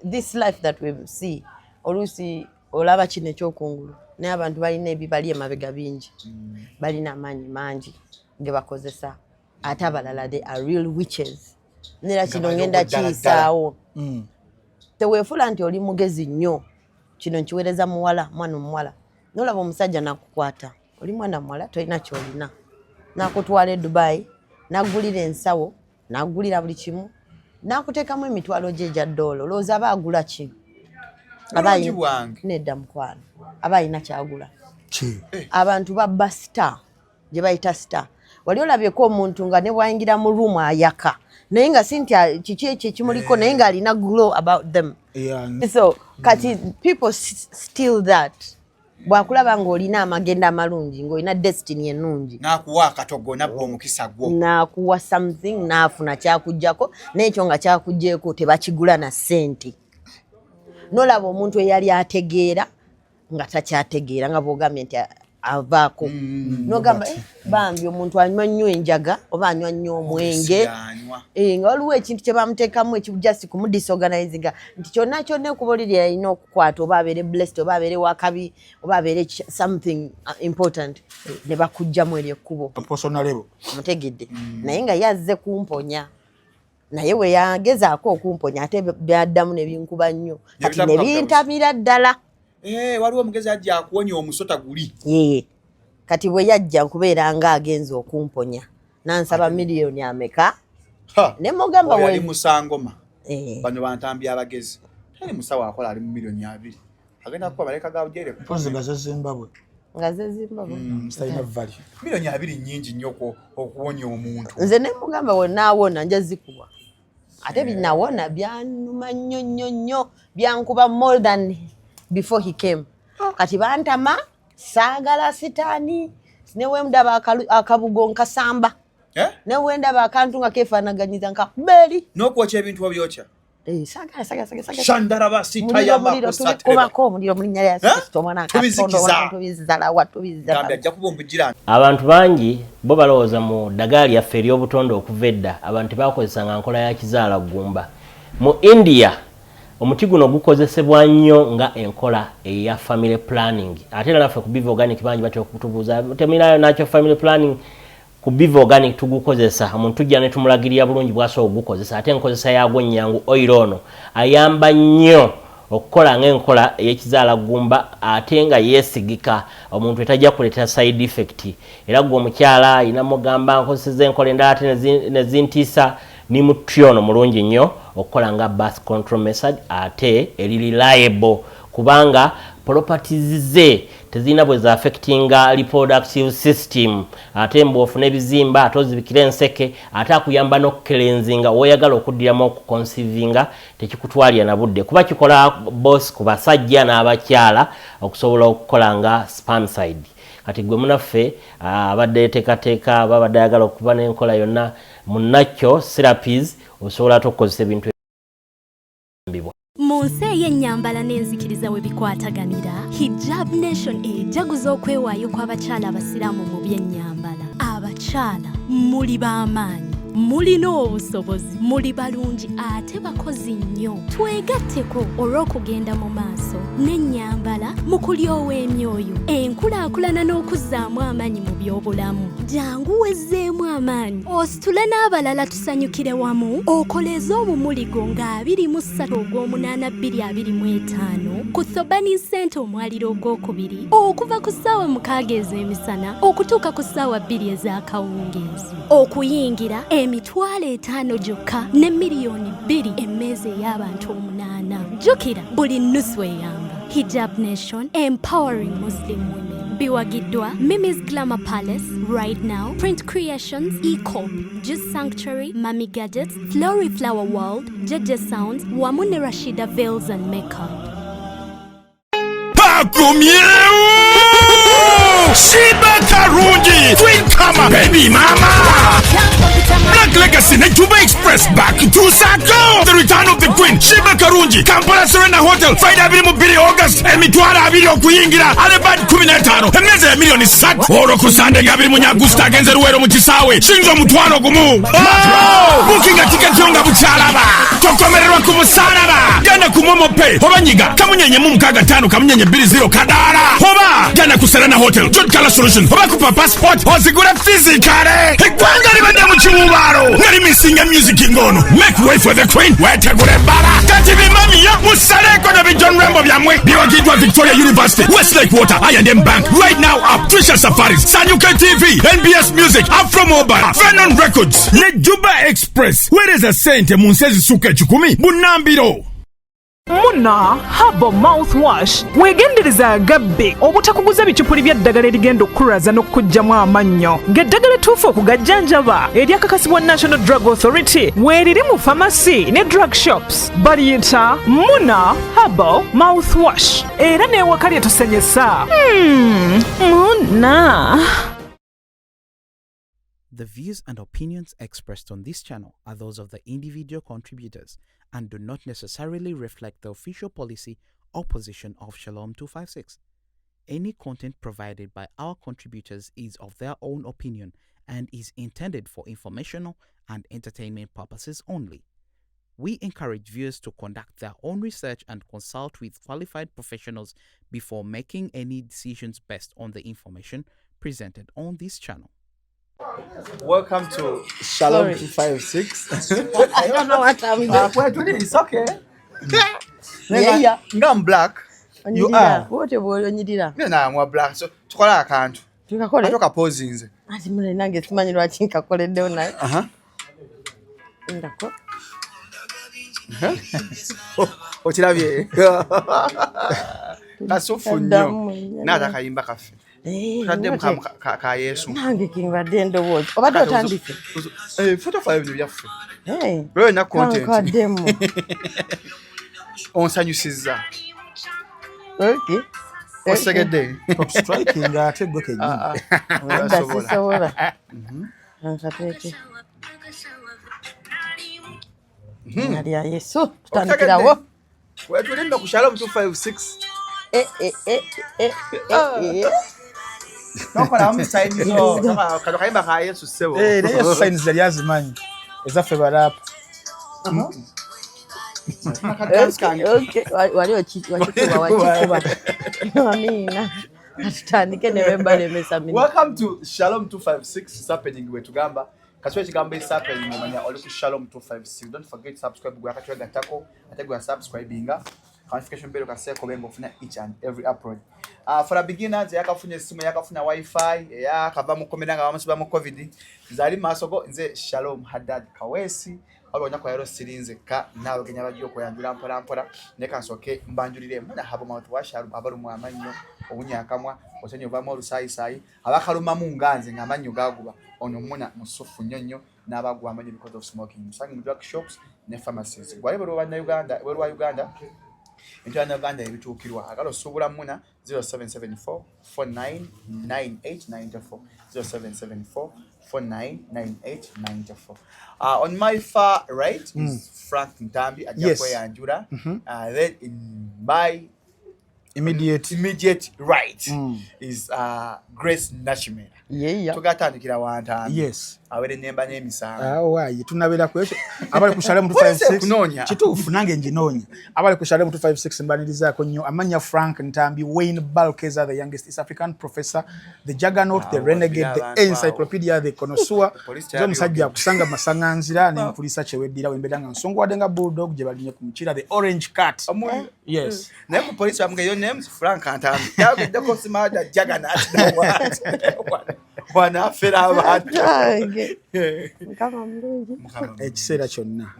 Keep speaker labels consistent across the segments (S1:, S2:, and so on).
S1: this life that we see olusi olaba kino ekyokungulu naye abantu balina ebibali emabega bingi balina amaanyi mangi ge bakozesa ate abalala they are real witches nera kino ngenda kiyisaawo teweefula nti oli mugezi nnyo kino nkiweereza muwala mwana omuwala nolaba omusajja nakukwata oli mwana muwala tolina kyolina nakutwala e Dubai nagulira ensawo nagulira buli kimu nakuteekamu emitwalo gye egya doolo olowooza aba agula ki nedda mukwano aba alina kyagula abantu babba star gye bayita star wali olabyeko omuntu nga ne bwayingira mu room ayaka naye nga si nti kiki ekyo ekimuliko naye nga alina glow about them so kati people steal that bwakulaba ng'olina amagenda amalungi ng'olina destiny ennungi
S2: nakuwa akatogo nabba omukisa gwo
S1: nakuwa something naafuna kyakujjako n'ekyo nga kyakujjeeko tebakigula na ssente nolaba omuntu eyali ategeera nga takyategeera nga bw'ogambye nti avaako nogamba bambi omuntu anywa nnyo enjaga oba anywa nnyo omwenge nga waliwo ekintu kye bamuteekamu ekijust kumudisorganizinga nti kyonna kyonna okubaliri alina okukwata oba abeere blessed oba abeere wakabi oba abeere something important ne bakugjamu eryo ekkubo mutegedde naye nga yazze kumponya naye we yagezaako okumponya ate byaddamu ne binkuba nnyo kati ne bintamira ddala
S2: waliwo omugezi ajja akuwonya omusota guli
S1: kati bwe yajja nkubeera nga agenza okumponya nansaba miliyoni ameka ne mugamba
S2: wali musangoma bano bantambi abagezi tali musawo akola ali mu miliyoni 2 agenda kuba baleka gawjere
S3: kupozi gaze Zimbabwe
S2: sayina vali miliyoni 2 nyingi nnyo okuwonya omuntu
S1: nze ne mugamba we naawona nja zikuwa ate binawona byanuma nnyo byankuba more than before he came kati bantama saagala sitaani newe ndaba akabugo nkasamba newe ndaba akantu nga kefaanaganyiza nka beri
S2: n'okwocha ebintu byokya
S1: saagala
S2: shandaraba
S1: sitayamako omuliro mu linnya lya Kristo omwana akatondo tubizala
S2: ajja kuba omujirani
S4: abantu bangi bo balowooza mu ddagala lyaffe ery'obutonde okuva edda abantu bakozesanga nkola ya kizaala gumba mu India omuti guno gukozesebwa nnyo nga enkola eya family planning ate era naffe ku Biva Organic bangi batera okutubuuza teminayo nakyo family planning ku Biva Organic tugukozesa omuntu tujja ne tumulagirira bulungi bw'asobola okugukozesa ate enkozesa yagwo nnyangu oil ono ayamba nnyo okukola ng'enkola ey'ekizaala gumba ate nga yeesigika omuntu etajja kuleeta side effect era gwe omukyala ayina mugamba nkozeseza enkola endala ate nezintiisa ni mutyono mulungi nnyo okukola nga birth control method ate eri reliable kubanga properties ze tezina bwe za affectinga reproductive system ate mbofu nebizimba ate ozibikira enseke ate akuyamba n'okukelenzinga oyagala okuddiramu okuconceivinga tekikutwalira na budde kuba kikola boss ku basajja n'abakyala okusobola okukola nga spermicide kati gwe munaffe abadde teekateeka babadde ayagala okuba n'enkola yonna munakyo therapies osobola okukozesa ebintu ebibwa
S5: Munsi y'ennyambala n'enzikiriza we bikwataganira Hijab Nation ejaguza okwewaayo kw'abakyala abasiraamu mu by'ennyambala abakyala muli b'amaanyi mulina obusobozi muli balungi ate bakozi nnyo twegatteko olw'okugenda mu maaso n'ennyambala mu kulyowa emyoyo enkulaakulana n'okuzzaamu amaanyi mu by'obulamu jangu wezzeemu amaanyi ositule n'abalala tusanyukire wamu okoleze omumuligo nga 23 ogw'omunaana 2025 ku Thobani Center omwaliro ogwokubiri okuva ku ssaawa 6 ez'emisana okutuuka ku ssaawa 2 ez'akawungeezi okuyingira emitwalo 5 gyokka ne miliyoni 2 emmeeza ey'abantu 8 jjukira buli nnusu eyamba Hijab Nation empowering Muslim women biwagiddwa Mimi's Glamour Palace Right Now Print Creations E-Corp Juice Sanctuary Mami Gadgets Flory Flower World Jeje Sounds wamu ne Rashida Veils and Makeup.
S3: Shiba Karungi, Twin Kama, Baby Mama. Black Legacy na Juba Express back to Sako. The return of the Queen, Shiba Karungi, Kampala Serena Hotel, Friday Abiri August, Emitwara Abiri Okuyingira, Alebad 15, emeze ya milioni 3. Oro kusande ngabiri munyagusta genze ruwero mukisawe, shinzo mutwano gumu. Booking a ticket yonga buchalaba. Tokomererwa ku musaraba. Gana ku Momo Pay, obanyiga, kamunyenye mu 65 kamunyenye 20 kadara. Hoba, gana ku Serena Hotel, Good Color Solution. Hoba ku passport, ozigura physically. Ekwanga libande mu chimubaro. Nari missing a music ingono. Make way for the Queen. Wetegure bara. Kati bimami ya musaleko na John Rambo byamwe. Biwa kitwa Victoria University, Westlake Water, I&M Bank. Right now up, Trisha Safaris, Sanyuka TV, NBS Music, Afro Mobile, Venom Records, ne Juba Express. Where is a saint Munsezi Suke Chukumi? Bunambiro.
S6: Muna Habo mouthwash wegendereza gabbe obutakuguza bichupuli bya ddagala erigenda okuraza n'okujjamu amannyo ng'eddagala tuufu okugajjanjaba eryakakasibwa National Drug Authority weeriri mu pharmacy ne drug shops baliyita Muna Habo mouthwash era n'ewaka lyetusenyesa Muna.
S7: The views and opinions expressed on this channel are those of the individual contributors and do not necessarily reflect the official policy or position of Shalom 256. Any content provided by our contributors is of their own opinion and is intended for informational and entertainment purposes only. We encourage viewers to conduct their own research and consult with qualified professionals before making any decisions based on the information presented on this channel.
S2: Welcome to Shalom 256.
S1: I don't know what I'm doing.
S2: It's okay.
S1: Yeah.
S2: I'm black. You are.
S1: What about Onyidira?
S2: I'm black. So, tukola akantu.
S1: Tukakole.
S2: Atoka pose nze.
S1: Ati mule nange simanyi lwaki nkakoleddewo naye. Ndako.
S2: Okirabye. Kasufu nnyo. Naata kayimba kafe. Kadde ka Yesu.
S1: Nange kimbadde ndowooza. Obadde otandise.
S2: Photo file bino byaffe. Lwe na content.
S1: Kankwaddemu.
S2: Onsanyusizza.
S1: Okay.
S2: Osegedde.
S8: Top striking ate gwe kenyini.
S1: Sisobola. Nkateeke. Nali ya Yesu. Tutandikirawo.
S2: Wetulimba ku Shalom 256. Nokola mu sign zo. Kado kayimba ka Yesu sebo.
S8: Naye signs zali azimanyi. Ezaffe barapa.
S1: Okay. Wali wakikuba. Amina. Atutandike ne webalemesa mina.
S2: Welcome to Shalom 256. It's happening we tugamba. Kaswe kigambo is happening manya oli ku Shalom 256. Don't forget subscribe gwa katwe gatako. Ate gwa subscribinga. Notification bell kaseko bengo funa each and every upload. For a beginner yakafuna simu yakafuna wifi yakava mu komera nga bamusiba mu covid. Zali masogo nze Shalom Haddad Kawesi. Alonya kwa yero sirinze ka nawe kenya bagiye koyanjura mpora ne kansoke mbanjurire muna habo mouthwash abaru mu amanyo obunyakamwa osenyo bamo rusayi abakaluma mu nganze ngamanyo gaguba ono muna musufu nyonyo n'abagwa amanyo because of smoking musangi mu drug shops ne pharmacies gwalebo rwanda Uganda werwa Uganda Internal Uganda ebitukirwa akalo subula muna 0774 499894 0774 499894. On my far right is Frank Ntambi Ajakwe Anjura. Then in my immediate right is Grace Nakimera. Tugatandikira wanta.
S8: Yes.
S2: Awere nemba n'emisanga.
S8: Wayi tunabera kwesho abali ku Shalom 256 kituufu nange njinoonya abali ku Shalom 256 mbanirizaako nnyo amanya Frank Ntambi, Wayne Balkeza, the youngest East African professor, the juggernaut, the renegade, the encyclopedia, the connoisseur. Zo musajja kusanga masanganzira ne mpulisa cheweddira wembera nga nsongo wadenga bulldog gye balinye ku mukira, the orange cat. Yes.
S2: Ne ku police bamuge your name's Frank Ntambi. Yagudde ko simada juggernaut na wana fera abantu.
S1: Mukama mulungi.
S8: Ekiseera kyonna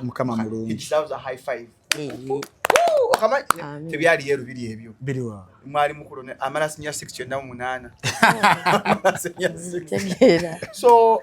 S8: mukama mulungi.
S2: That was a high five. Okama tebyali yeru biri ebyo.
S8: Biriwa.
S2: Mwali mukulu ne amana sinya 6 So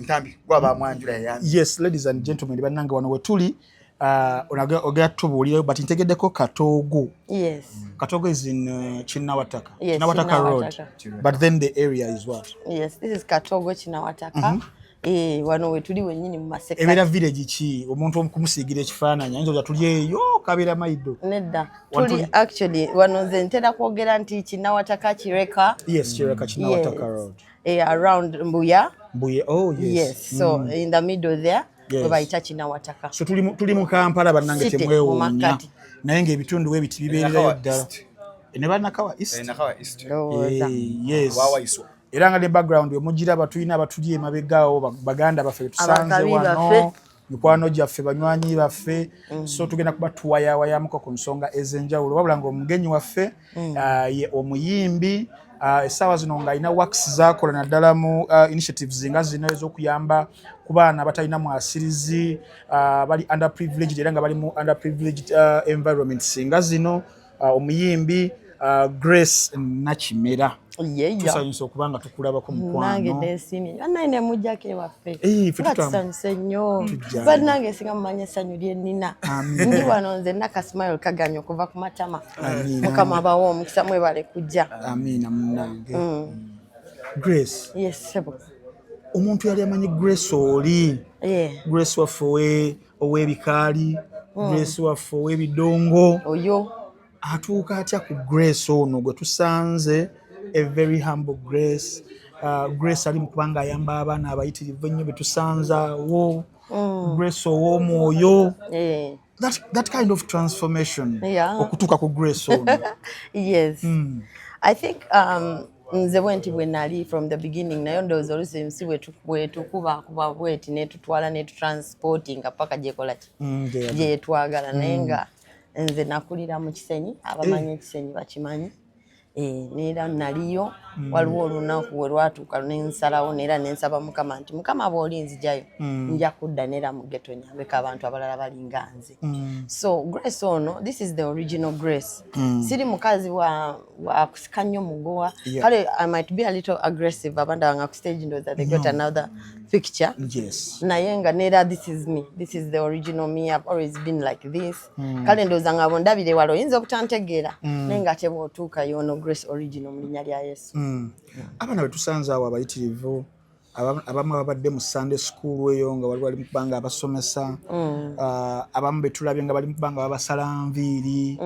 S2: Ntambi gwaba mwanjula yange.
S8: Yes, ladies and gentlemen, bannange wano wetuli ogera tubuulire but ntegeddeko Katogo.
S1: Yes.
S8: Katogo is in Chinawataka.
S1: Yes,
S8: Chinawataka Road.
S1: Chinawataka.
S8: But then the area is what?
S1: Yes, this is Katogo Chinawataka. Wano we tuli wennyini mu maseka.
S8: Ebera village ki omuntu okumusiigira ekifaananyi ayinza okuba tuli eyo Kabira Maido.
S1: Nedda. Tuli actually wano nze ntera kwogera nti Chinawataka Kireka.
S8: Yes, Kireka Chinawataka Road.
S1: Around Mbuya.
S8: Mbuya, oh yes.
S1: Yes, so in the middle there.
S8: Yes.
S1: We bayita Chinawataka.
S8: So tuli mu Kampala bannange temwewuunya. Naye ng'ebitundu ebiti bibeererayo ddala. Ne Nakawa East.
S2: Nakawa East.
S8: Yes.
S2: Wawaiswa.
S8: Era nga ne background yomugiraba tulina abatuli emabegaawo baganda baffe tusanze wano mikwano gyaffe banywanyi baffe so tugenda kuba tuwayawayamuko ku nsonga ez'enjawulo wabula ng'omugenyi waffe ye omuyimbi essaawa zino ng'alina works z'akola naddala mu initiatives nga zino ez'okuyamba ku baana abatalina mwasirizi bali underprivileged era nga bali mu underprivileged environments nga zino omuyimbi Grace Nakimera. Tusanyusa okubanga tukulabako mukwano.
S1: Nange nesimye. Banaine mujjako ewaffe. Tusanyuse nnyo. Bannange singa mumanya essanyu lye nnina. Ndi wano nze nakasmile kaganya okuva ku matama. Mukama abawo omukisa mwebale kujja.
S8: Amiina munnange. Grace.
S1: Yes, sebo.
S8: Omuntu yali amanyi Grace oli. Grace waffe ow'ebikaali. Grace waffe ow'ebidongo.
S1: Oyo.
S8: Atuuka atya ku Grace ono gwe tusanze a very humble Grace. Grace ali mu kubanga ayamba abaana abayitirivu ennyo be tusanzaawo. Grace ow'omwoyo. That kind of transformation. Okutuuka ku Grace ono.
S1: Yes. I think nze bwenti bwe nali from the beginning nayo ndowooza oluusi nsi bwetukuba bweti netutwala netutransportinga paka gyekola ki gyetwagala naye nga nze nakulira mu Kisenyi abamanyi Kisenyi bakimanyi neera naliyo waliwo olunaku we lwatuuka nensalawo neera nensaba Mukama nti Mukama bw'oli nzijayo nja kudda neera mu ghetto nyambeko abantu abalala balinga nze. So Grace ono, this is the original Grace. Siri mukazi wa kusika nnyo mugowa kale I might be a little aggressive abandanga ku stage ndowooza they got another picture.
S8: Yes.
S1: Naye nga neera this is me, this is the original me. I've always been like this. Kale ndowooza nga bondabire wala oyinza okutantegeera naye nga tebw'otuuka yono Grace original mu linnya lya Yesu.
S8: Abaana betusanze awo abayitirivu abamu babadde mu Sunday school eyo nga wali mu kubanga abasomesa abamu betulabye nga bali mu kubanga babasala nviiri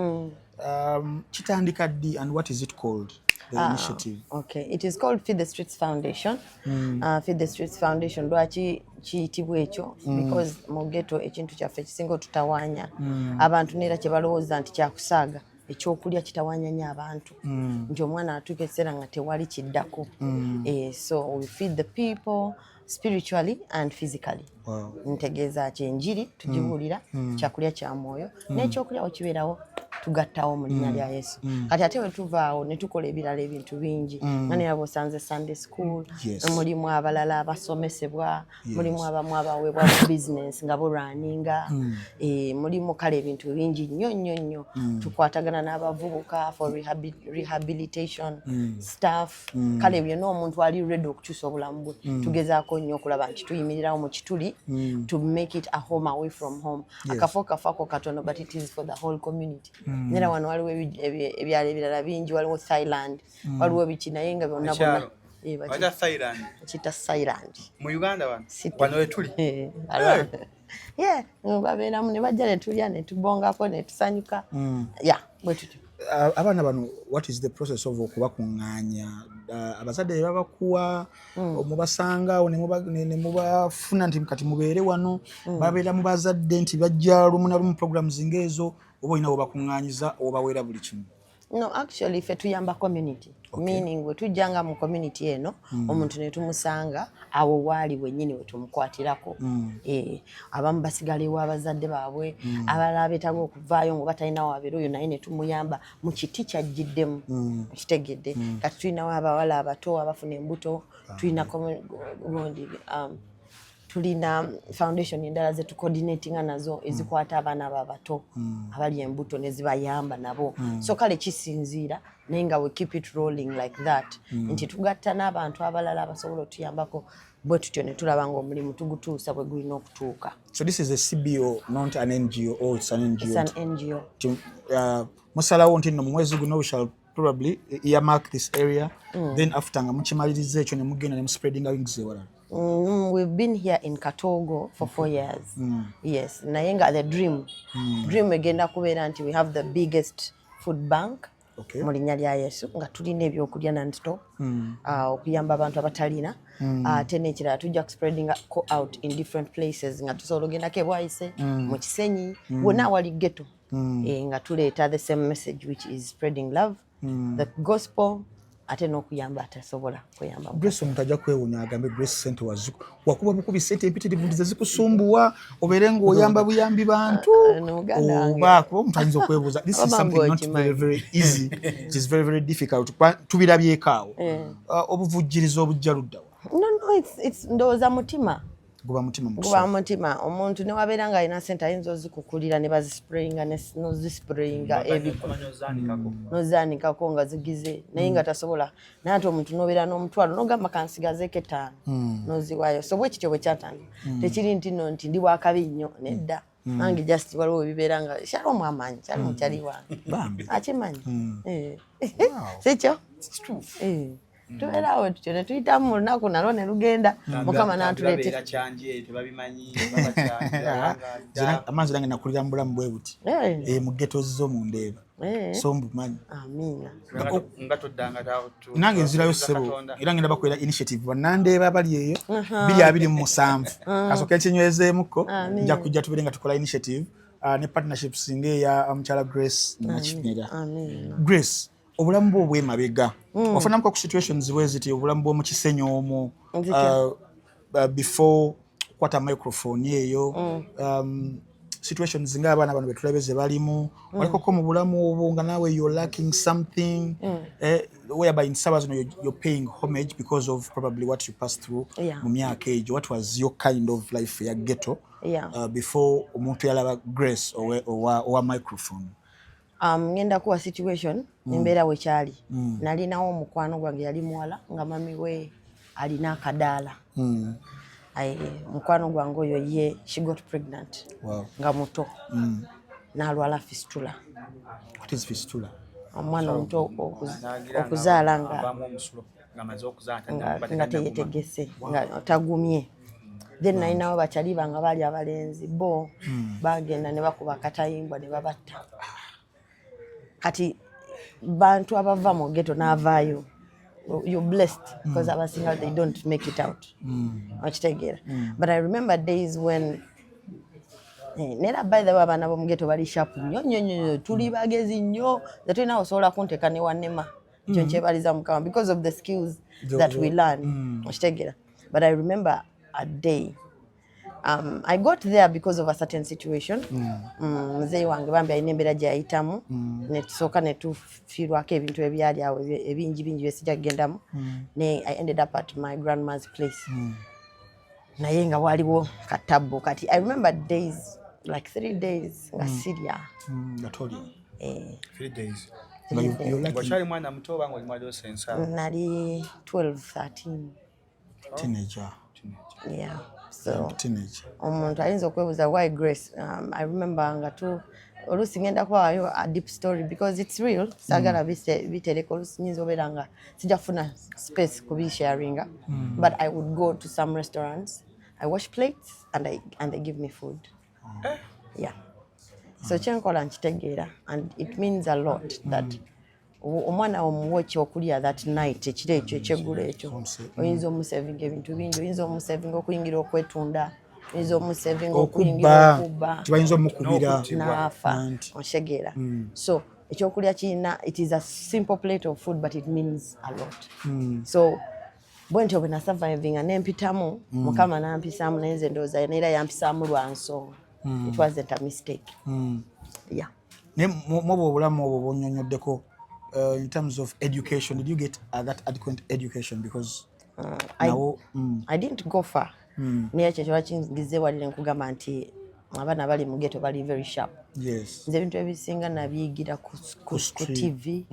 S8: kitandika ddi and what is it called the initiative?
S1: Okay, it is called Feed the Streets Foundation. Feed the Streets Foundation lwaki kiyitibwa ekyo because mu ghetto ekintu kyaffe kisinga otutawaanya abantu neera kye balowooza nti kyakusaaga ekyokulya kitawanya nnyo abantu nti omwana atuuka ekiseera nga tewali kiddako. So we feed the people spiritually and physically. Ntegeeza kyenjiri tugibuulira kyakulya kya mwoyo n'ekyokulya wekibeerawo tugattawo mu linnya lya Yesu. Kati ate we tuvaawo ne tukola ebirala ebintu bingi nga neera bw'osanze Sunday school mulimu abalala abasomesebwa mulimu abamu abaweebwa mu business nga bulwaninga mulimu kale ebintu bingi nnyo nnyo nnyo tukwatagana n'abavubuka for rehabilitation staff kale byonna omuntu ali ready okukyusa obulamu bwe tugezaako nnyo okulaba nti tuyimirirawo mu kituli to make it a home away from home. Akafo kafako katono but it is for the whole community. Nera wano waliwo ebyalo ebirala bingi waliwo Thailand waliwo ebiki naye nga byonna bonna
S2: Wajja Thailand.
S1: Kita Thailand.
S2: Mu Uganda wano wetuli.
S1: Babeeramu ne bajja ne tulya ne tubongako ne tusanyuka. Bwe tutyo.
S8: Abaana bano what is the process of okubakuŋŋaanya abazadde babakuwa omubasanga ne mubafuna nti kati mubeere wano babeera mu bazadde nti bajja lumu na lumu programs ng'ezo oba olina obakuŋŋaanyiza obaweera buli kimu?
S1: No, actually fe tuyamba community. Meaning we tujjanga mu community eno omuntu ne tumusanga awo waali wennyini we tumukwatirako. Abamu basigalewo abazadde baabwe abalala beetaaga okuvaayo nga batalina wabeera oyo naye ne tumuyamba mu kiti kyajjiddemu kitegedde. Kati tulinawo abawala abato abafuna embuto tulina tulina foundation endala ze tucoordinatinga nazo ezikwata abaana abato abali embuto ne zibayamba nabo. So kale kisinziira naye nga we keep it rolling like that nti tugatta n'abantu abalala abasobola otuyambako bwe tutyo ne tulaba ng'omulimu tugutuusa bwe gulina okutuuka.
S8: So this is a CBO, not an NGO, or it's an NGO?
S1: It's an NGO.
S8: Musalawo nti no mu mwezi guno we shall probably earmark this area, then after nga mukimaliriza ekyo ne mugenda ne mu spreading wings ewalala.
S1: We've been here in Katogo for 4 years. Yes, naye nga the dream egenda kubeera nti we have the biggest food bank mu linnya lya Yesu nga tulina ebyokulya non-stop okuyamba abantu abatalina ate n'ekirala tujja spreading out in different places nga tusobola ogendako e Bwaise mu Kisenyi wonna awali ghetto nga tuleeta the same message which is spreading love, the gospel, ate n'okuyamba atasobola kuyamba.
S8: Grace omuntu ajja kwewuunya agambe Grace Center wakuba bukubi sente empitirivu ndize zikusumbuwa obeere ng'oyamba buyambi bantu oba kuba omuntu ayinza okwebuuza. This is something not very, very easy. It is very, very difficult. Tubirabyeko awo obuvujjiriza obujja luddawa?
S1: No, it's ndowooza mutima.
S8: Guba mutima
S1: omuntu ne wabeera nga alina sente ayinza ozikukulira ne bazisprayinga nozisprayinga nozaanikako nga zigize naye nga tasobola naye ate omuntu nobeera n'omutwalo nogamba kansigazeeko 5 noziwaayo. So bwe kityo bwe kyatandika tekiri nti no nti ndi bwakabi nnyo nedda nange just waliwo ebibeera nga Shalom amanyi Shalom kyali wange akimanyi sikyo tubeerawo tutyo ne tuyitamu mu lunaku nalwo ne lugenda Mukama n'atuleetera
S8: amanzi nange nakulira mu bulamu bwe buti mu ghetto z'omundeeba so mbumanyi.
S1: Amiina.
S8: Nange nzirayo ssebo era ngenda bakolera initiative bannandeeba abali eyo 227 kasooka ekinywezeemuko nja kujja tubeere nga tukola initiative ne partnerships ng'eya mukyala Grace Nakimera. Grace, obulamu bwo obw'emabega ofunamuko ku situations bwe ziti obulamu bw'omu Kisenyi omwo before kwata microphone eyo situations ng'abaana bano betulabe ze balimu walikoko mu bulamu obwo nga naawe you're lacking something whereby in Sabbath you're paying homage because of probably what you passed through mu myaka egyo. What was your kind of life ya ghetto before omuntu yalaba Grace owa microphone?
S1: Ngenda kuwa situation embeera we kyali nalinawo omukwano gwange yali muwala nga mami we alina akadaala mukwano gwange oyo ye she got pregnant nga muto n'alwala fistula.
S8: What is fistula?
S1: Omwana omuto okuzaala nga teyetegese nga tagumye. Then nalinawo bakyali banga baali abalenzi bo bagenda ne bakuba akatayimbwa ne babatta. Kati bantu abava mu ghetto n'avaayo you're blessed because abasinga they don't make it out. But I remember days when nera by the way abaana b'omu ghetto bali sharp nnyo tuli bagezi nnyo tetulina osobola kunteeka ne wannema ekyo nkyebaliza Mukama because of the skills that we learn. But I remember a day I got there because of a certain situation. Mzee wange bambi alina embeera gye yayitamu ne tusooka ne tufiirwako ebintu ebyali awo ebingi bye sijja kugendamu ne I ended up at my grandma's place. Naye nga waliwo katabbo kati I remember days like 3 days nga Syria.
S8: Gatoli.
S2: 3 days.
S8: Wachali
S2: mwana muto bango limwali osensa.
S1: Nali 12, 13.
S8: Teenager.
S1: Yeah. So
S8: teenager.
S1: Omuntu ayinza okwebuuza why Grace. I remember nga oluusi ngenda kwayo a deep story because it's real. Sagala bitereko oluusi nyinza obeera nga sijja kufuna space kubisharinga. But I would go to some restaurants. I wash plates and they give me food. Yeah. So kyenkola nkitegeera and it means a lot that omwana omuwoki okulya that night ekiro ekyo ekyeggulo ekyo oyinza omusevinga ebintu bingi oyinza omusevinga okuyingira okwetunda oyinza omusevinga okuyingira okuba
S8: kibayinza omukubira
S1: n'afa oshegeera. So ekyokulya kirina it is a simple plate of food but it means a lot. So bwe ntyo bwe nasurvivinga nempitamu Mukama nampisaamu naye nze ndowooza neera yampisaamu lwa nsonga. It wasn't a mistake. Yeah.
S8: Ne mwobo obulamu obwo bw'onnyonnyoddeko in terms of education, did you get that adequate education? Because
S1: I didn't go far. Naye ekyo kiba kingize walire nkugamba nti abaana bali mu ghetto bali very sharp.
S8: Yes.
S1: Nze ebintu ebisinga nabiyigira ku TV,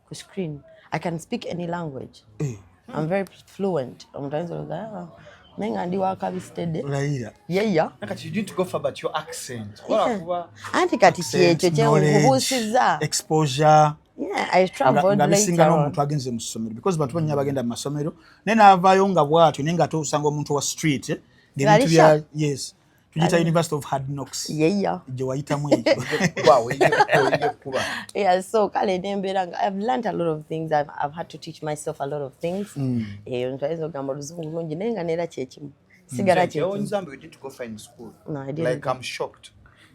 S1: ku screen. I can speak any language. I'm very fluent. nenga ndi wakabistede
S8: Raira.
S1: yeya
S2: Nakati you didn't go for about your accent.
S1: anti kati kyekyo kyenkubuusiza
S8: exposure.
S1: Yeah, I traveled
S8: nga bisinga
S1: later on.
S8: n'omuntu agenze mu ssomero because bantu banyina bagenda mu masomero naye n'avaayo nga bw'atyo naye nga tosanga omuntu wa street ng'ebintu bya yes tugiyita University of Hard Knocks
S1: yeya
S8: gye wayitamu ekyo
S1: yeah, so kale nembeera nga I've learned a lot of things. I've had to teach myself a lot of things. Ntwayinza okugamba oluzungu lungi naye nga neera kyekimu sigala kyekimu.
S2: In Zambia, you didn't go for in school.
S1: No, I didn't.
S2: Like I'm shocked.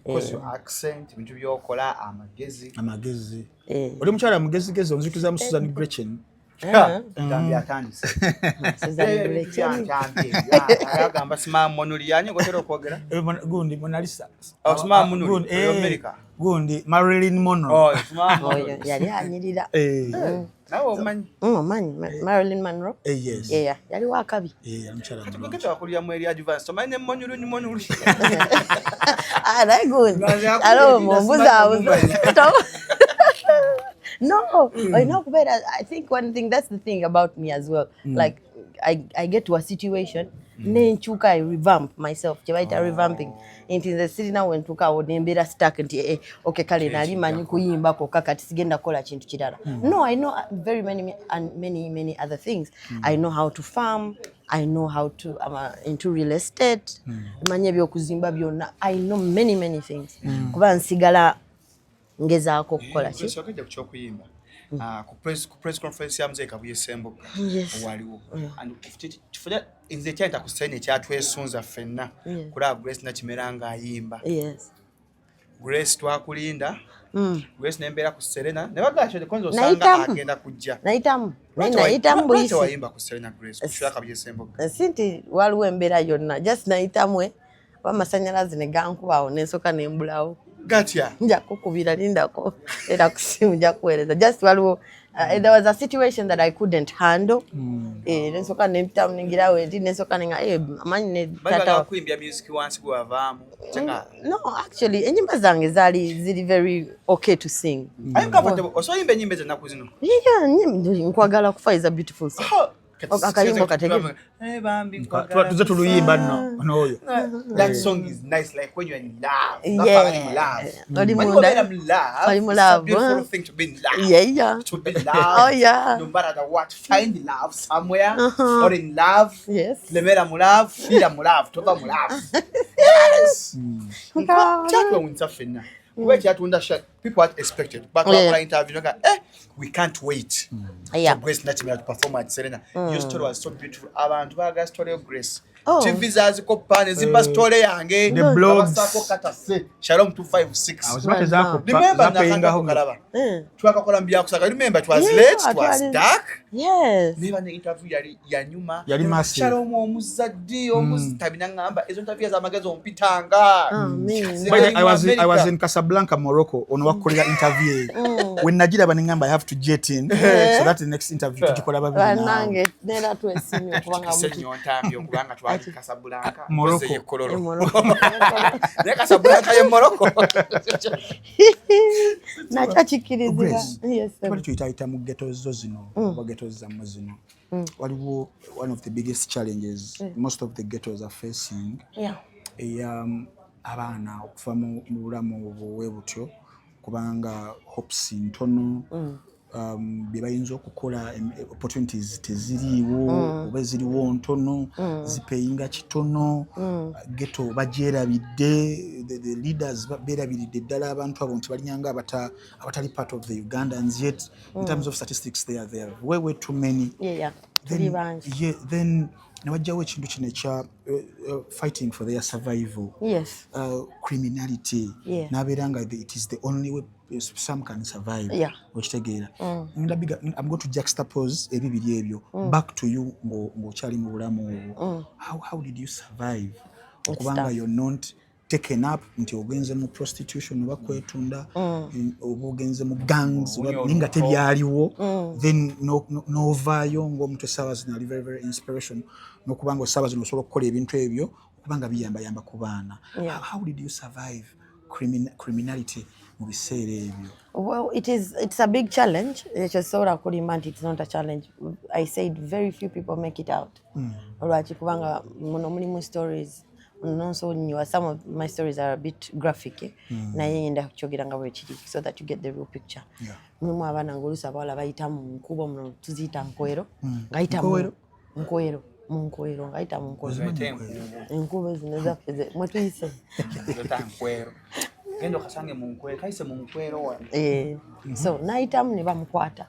S2: Because your accent, ibintu byokola
S8: amagezi oli mukyala mugezigezi onzikiza mu Susan Gretchen
S2: Gambia atandise agamba simama monuli yanyi gotera okwogera
S8: gundi Monalisa
S2: simama monuli America
S8: gundi Marilyn Monroe
S1: yali anyirira
S2: nawe omanyi
S1: Marilyn Monroe
S8: yes
S1: yali wakabi
S8: mukyala
S2: tugenda wakulira mu eri advance tomanyi monuli
S1: naye gundi alo mumbuza No, I think one thing, that's the thing about me as well. Like, I get to a situation, nenchuka I revamp myself. Chebaita revamping. Into the city now when tuka odembera stuck nti okay kale nali manyi kuyimba ko kakati sigenda kola chintu kirala. No, I know very many other things. I know how to farm. I know how to into real estate. Manye byokuzimba byonna. I know many things. Kuba nsigala ngezaako kukola ki
S2: sokajja kukyokuyimba ku press conference ya mzee Kabuye Semboga waliwo and tufuja inze cyanta ku scene kyatwesunza fenna kula Grace Nakimera nga ayimba Grace twakulinda Grace nembera ku Serena nebagasho de konzo sanga agenda kujja
S1: naitamu buyisi
S2: wayimba ku Serena Grace kushaka Kabuye Semboga
S1: sinti waliwo embera yonna just naitamwe bamasanyalazi ne gankubawo nensoka nembulawo
S2: Gatia.
S1: Nja kukubira lindako era kusimu nja kueleza just waliwo there was a situation that I couldn't handle nensoka nempita mningirawe ndi nensoka ninga amanyi ne
S2: tata kuimbia music once gwavaamu changa
S1: no actually enyimba zange zili very okay to sing
S2: I'm comfortable also imbe nyimbe za nakuzino
S1: yeah nyimbe nkwagala kufa is a beautiful song akayimbo kategema
S2: bambi
S8: tuze tuluyimba noyo
S2: that song is nice like when you're in love
S1: love
S2: beautiful thing to be in love to be in love
S1: oh yeah
S2: no matter what find love somewhere or in love
S1: yes
S2: lemera mu love feel mu love toba mu love yes chatwa unsafena wait ya tunda shot people had expected but when interview we can't wait for Grace Nakimera to perform at Serena. Your story was so beautiful. Abantu baga story of Grace. TV zaziko pane zimba story yange.
S8: The blogs.
S2: Shalom 256.
S8: Remember
S2: nakanga kukalaba. Twakakola mbya kusaka. Remember it was late, it was dark.
S1: Yes.
S2: Niba ne interview ya nyuma.
S8: Yali massive.
S2: Shalom omuzaddi omuzitabina ngamba ezo interview za magazi ompitanga.
S8: I was in Casablanca, Morocco on wakolera interview. When Najira baningamba I have to jet in so that the next interview tukikola babiri
S1: nange nera twesimye kubanga
S2: mutu ntambyo kubanga twali Casablanca
S8: Morocco
S2: ne Casablanca ye Morocco
S1: nachachikiriza yes
S8: twali tuyita mu ghetto zino oba ghetto za mazino waliwo one of the biggest challenges most of the ghettos are facing abaana okuva mu bulamu bwebutyo kubanga hopes ntono bye bayinza okukola opportunities teziriiwo oba ziriwo ntono zipeyinga kitono ghetto bajerabidde the leaders berabidde ddala abantu abo nti balinyanga abatali part of the Ugandans yet in terms of statistics they are way too many then nawajjawo ekintu kino ekya fighting for their survival criminality nabeera nga it is the only way some can survive okitegeera I'm going to juxtapose ebibiri ebyo back to you ng'okyali mu bulamu obwo how did you survive okubanga you're not taken up nti ogenze mu prostitution oba kwetunda oba ogenze mu gangs ninga tebyaliwo then novaayo ng'omuntu essaawa zino ali very inspiration n'okubanga essaawa zino osobola okukola ebintu ebyo okubanga biyamba ku baana how did you survive criminality mu biseera ebyo?
S1: Well, it's a big challenge. It's not a challenge. I said very few people make it out. Alright, kubanga muno stories. Some of my stories are a bit graphic. Naye yenda kuchogera nga bwe kiri so that you get the real picture. Mulimu abaana ngolusa abawala bayita mu nkubo muno tuziyita nkoero. Ngayita nkoero. Munkoero ngayita munkoero. Enkubo zino zaffe mwe tuyise.
S2: Nkoero. Kendo kasange munkwero kaise munkwero wa
S1: so naitamu ne bamukwata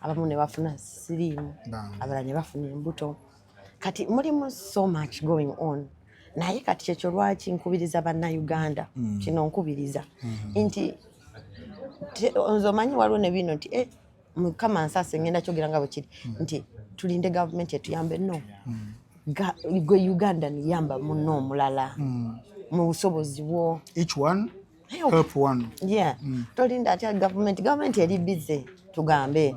S1: abamu ne bafuna sirimu abala ne bafuna embuto kati mulimu so much going on naye kati kyekyo lwaki nkubiriza bannayuganda kino nkubiriza nti onzomanyi waliwo ne bino nti mukama nsase ngenda kyogera nga bwe kiri nti tulinde government etuyambe no gwe Uganda niyamba muno omulala mu busobozi bwo
S8: each one help one.
S1: Yeah. Tolinda ati government eri busy tugambe.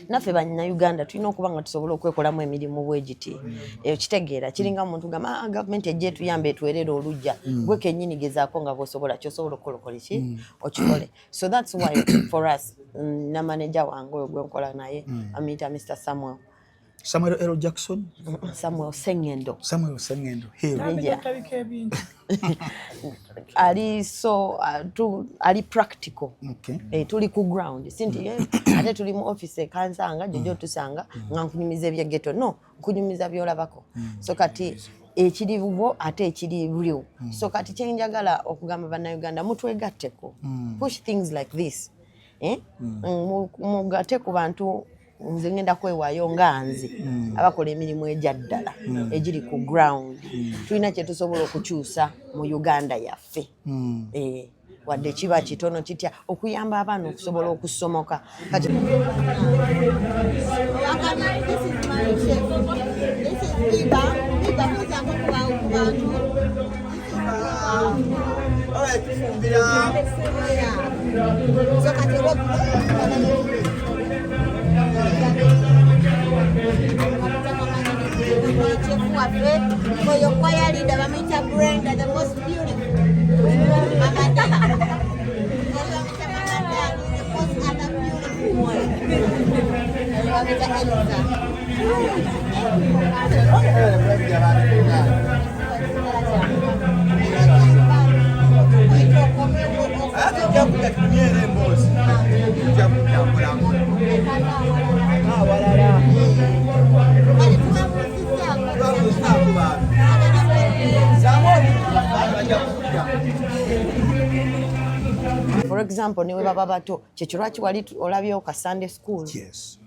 S1: Naffe bannayuganda tulina okuba nga tusobola okwekolamu emirimu bwegiti. Eyo kitegeera kiringa muntu gamba government ejje tuyambe etwerere olujja. Gwe kennyini gezaako nga bw'osobola ky'osobola okukola ki okikole. So that's why for us na manager wange oyo gwe nkola naye amuyita Mr.
S8: Samuel L. Jackson?
S1: Samuel Sengendo. Ali practical. Okay. Tuli ku ground. Sinti ate tuli mu office kansanga jojo tusanga nga nkunyumiza bya ghetto. No, nkunyumiza byolabako. So kati ekiri bubo ate ekiri buliwo. So kati kyenjagala okugamba bannayuganda mutwegatteko. Push things like this. Mugatte ku bantu nze ngenda kwewaayo nga nze abakola emirimu ejja ddala egiri ku ground tulina kye tusobola okukyusa mu Uganda yaffe wadde kiba kitono kitya okuyamba abaana okusobola okusomoka kati
S9: for your choir leader, Mamita Brenda, the most beautiful. Mamata. The most other beautiful one. Mamita
S1: For example, niwe baba bato kyekyo lwaki wali olabyewo ka Sunday school.
S8: Yes.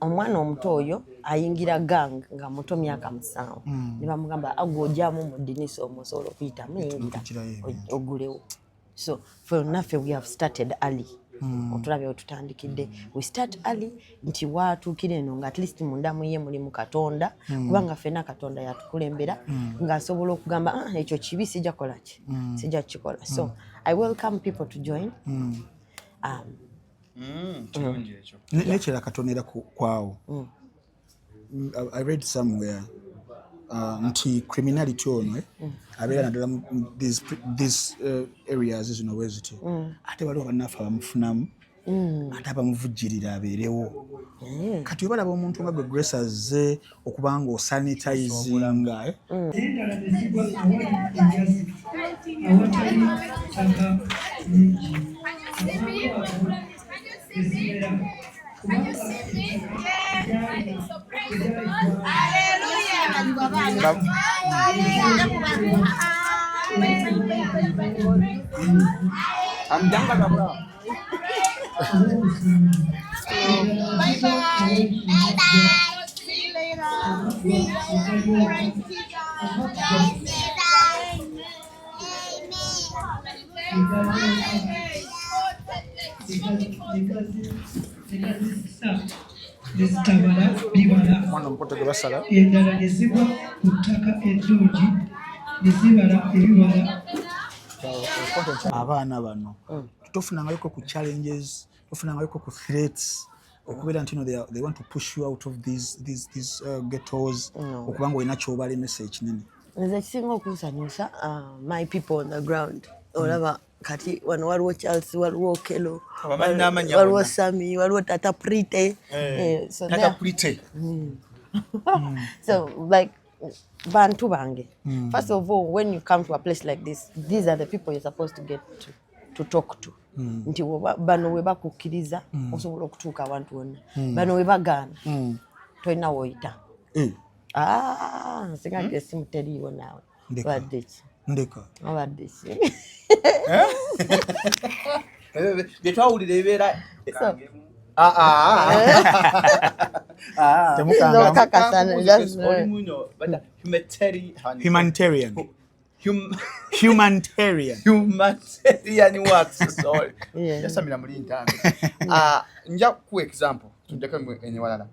S1: Omwana omuto oyo ayingira gang nga muto myaka 7 ne bamugamba agojjamu mu dinisa omusobola okuyita muyingira ogulewo. So for naffe we have started early. Otulabye otutandikidde we start early nti watuukira eno nga at least mundamu ye mulimu Katonda kubanga ffenna Katonda yatukulembera ng'asobola okugamba ekyo kibi sijja kola ki sijja kikola. So I welcome people to join.
S8: Nekera Katonera kwawo. I read somewhere nti criminality ono abeera naddala these areas zino weziti ate waliwo bannaffe abamufunamu ate abamuvujjirira abeerewo kati obalaba omuntu nga gwe Grace azze okuba nga osanitizinga
S2: I'm done, bro.
S9: Bye bye. Bye bye. See you later. See you later. nezitabala bibala
S8: mwana mpoto gwe basala
S9: endala nezigwa ku ttaka eddungi nezibala ebibala
S8: abaana bano tofunangayoko ku challenges tofunangayoko ku threats okubeera nti they want to push you out of these ghettos okubanga olina kyobala emesa ekinene
S1: nze ekisinga okunsanyusa my people on the ground olaba kati wano waliwo Charles waliwo Kelo waliwo Sami waliwo Tata Prite so like bantu bange first of all when you come to a place like this these are the people you're supposed to get to talk to nti bano we bakukkiriza osobola okutuuka abantu wonna bano we bagaana tolina woyita singa esimu teriiwo naawe baddeki
S8: ndeka
S1: abaddeki
S2: bye twawulira ebeera
S8: humanitarian
S2: works sorry yasamira muli ntange nja ku example tudeka enewalala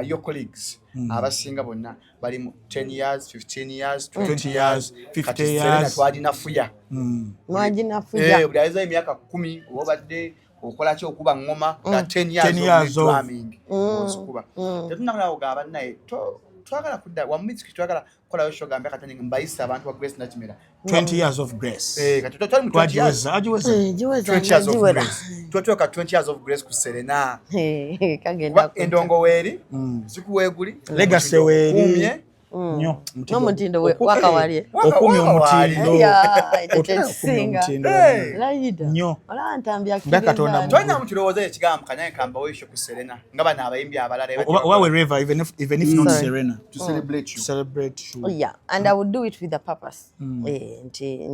S2: your colleagues abasinga bonna bali mu 10 years 15 years 20 years 50 years twajinafuya buli ayeza emyaka 10 obadde okola ki okuba ngoma 10 years of drumming osikuba tetunamala ogaba naye twagala kudda wa muziki twagala kola yosho gambe katani mbayisa abantu wa Grace Nakimera
S8: 20 years of grace
S2: kati twali mu 20 years 20 years of grace twatoka 20 years of grace ku Serena kagenda endongo weri zikuweguli
S8: legacy weri
S1: nyo mutindo wakawalye
S8: okumi omutindo
S1: nyo olantambya
S8: katonda
S2: twanya mukirowoza ekigambo kanyaye kamba wisho ku Serena ngaba nabayimbi abalala
S8: wherever even if not Serena
S2: to celebrate you
S1: and I would do it with a purpose nti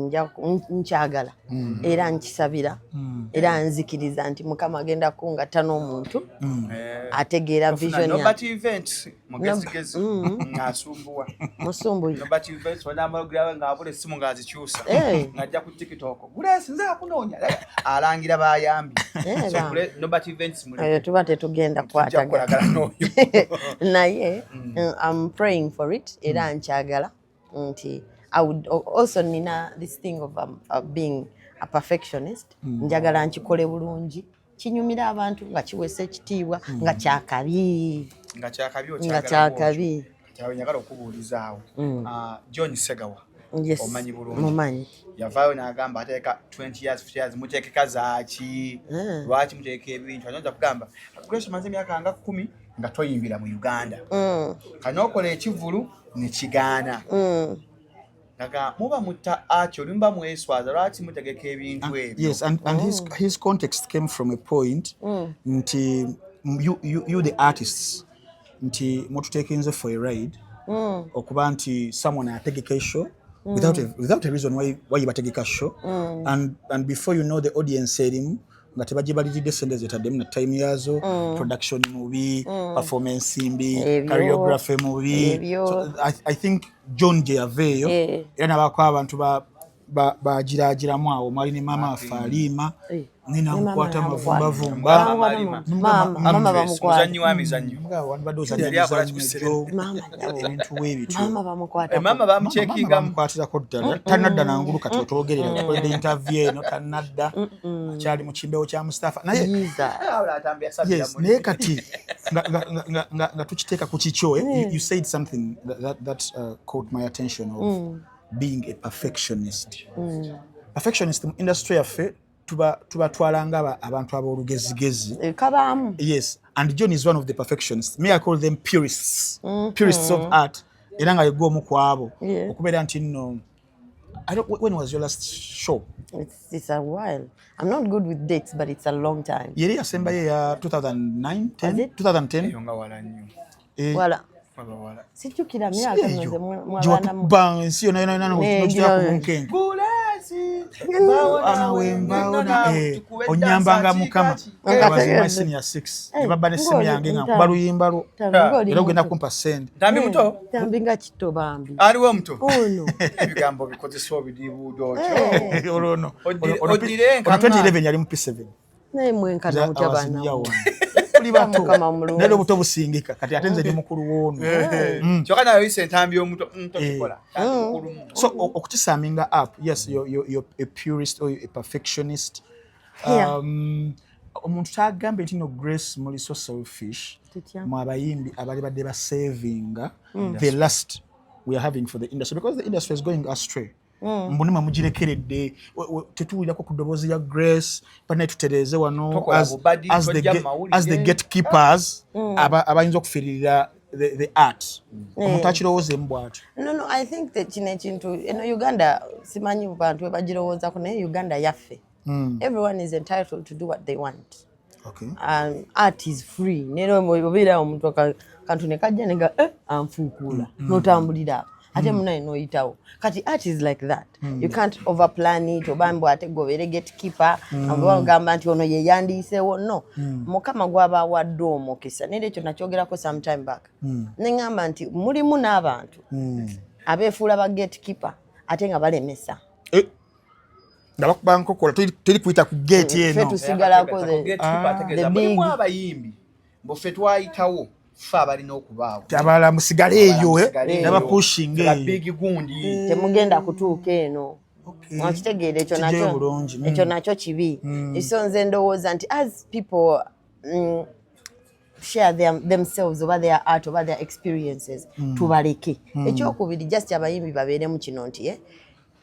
S1: nkyagala era nkisabira era nzikiriza nti Mukama agenda kungatta n'omuntu ategeera vision ya
S2: nobody event mugezigezi ngasumbuwa
S1: musumbuye
S2: nobody event wala Amalogo yawe ngabule simu ngazikyusa ngajja ku TikTok Grace nza kunonya alangira bayambi nobody events muli
S1: tuba tetugenda kwatagala naye I'm praying for it era nkyagala nti I would also nina this thing of being a perfectionist njagala nkikole bulungi kinyumira abantu nga kiwese ekitiibwa nga kyakabi
S2: kyawe nyagala okubuulizaawo John Segawa omanyi bulungi
S1: mumanyi
S2: yavaayo n'agamba ateeka 20 years 50 years muteekeka zaaki lwaki muteeka ebintu anyonza kugamba Grace maze emyaka nga 10 nga toyimbira mu Uganda kanookola ekivulu ne kigaana naga muba mutta acho limba mweswaza lwaki mutegeka ebintu ebyo
S8: yes and his context came from a point nti you the artists nti mututekinze for a ride okuba nti someone ategeka show without a reason why bategeka show and before you know the audience erimu nga tebagibaliride sente zetaddemu na time yazo production mubi performance mbi choreography mubi so I think John Javeyo era nabako abantu bagiragiramu awo mwali ne mama afalima nina mkwata mavumba
S1: mama bamukwata
S2: muzanyi wa mizanyo
S8: yali
S2: akola kibiserenyo
S8: ebintu webitu
S2: mama bamuchekinga
S8: mukwatira ko ddala tanadda nangulu kati otwogerera tukolera interview eno tanadda akyali mu kimbewo kya Mustafa naye yes naye kati nga tukiteeka ku kikyo you said something that caught my attention of being a perfectionist perfectionist mu industry yaffe tubatwalanga abantu ab'olugezigezi
S1: kabamu
S8: yes and John is one of the perfectionists may I call them purists purists of art era nga yegwa omu kwabo okubeera nti nno when was your last show
S1: it's a while I'm not good with dates but it's a long time
S8: yeri yasembayo ya 2010
S2: yonga wala nnyo
S1: wala sijukira myaka nze mwana mu
S8: bansi yona yona n'okujja ku munkenke onyambanga Mukama nga senior 6 baba ne simu yange nga kuba luyimba era ogenda kumpa sente
S2: tambi muto
S1: tambi nga kito bambi
S2: aliwo muto
S1: ono
S2: ebigambo bikozesebwa obidibuudo
S8: olono 2011 yali mu P7
S1: naye mwenkana mutabana
S8: tuli bato nero buto busingika kati atenze ndi mukuru wono
S2: kyoka nayo ise entambi y'omuto kikola
S8: so okukisaminga up yes you're a purist or a perfectionist omuntu tagambe nti no Grace muli so selfish mu abayimbi abali badde ba saving the last we are having for the industry because the industry is going astray. Mbonema mugirekeredde tetuwulirako ku ddoboozi ya Grace bane tutereze wano as the gatekeepers abayinza okufiirira the art omuntu akirowooza embwatu.
S1: No, I think that kino ekintu Uganda simanyi bantu bagirowoozako naye Uganda yaffe. Everyone is entitled to do what they want.
S8: Okay.
S1: Art is free. Nero mubira omuntu kantu ne kajja nenga anfuukula notambulira ate muna enoyitawo kati art is like that. You can't overplan it obambo ate gobere gatekeeper ngamba nti ono ye yandiisewo no mukama gwaba wadde omukisa nere ekyo nakyogerako sometime back nengamba nti mulimu n'abantu abeefuula ba gatekeeper ate nga balemesa
S8: ndabakubanko kola tuli kuita ku gate eno
S1: tusigalako
S2: the big abayimbi mbo fe twayitawo fa balina okubaawo
S8: tabala musigale eyo naba pushing
S2: la big gundi
S1: temugenda kutuuka eno mwakitegeera ekyo nakyo kibi iso nze ndowooza nti as people share themselves over their art over their experiences tubaleke ekyokubiri just abayimbi babeeremu kino nti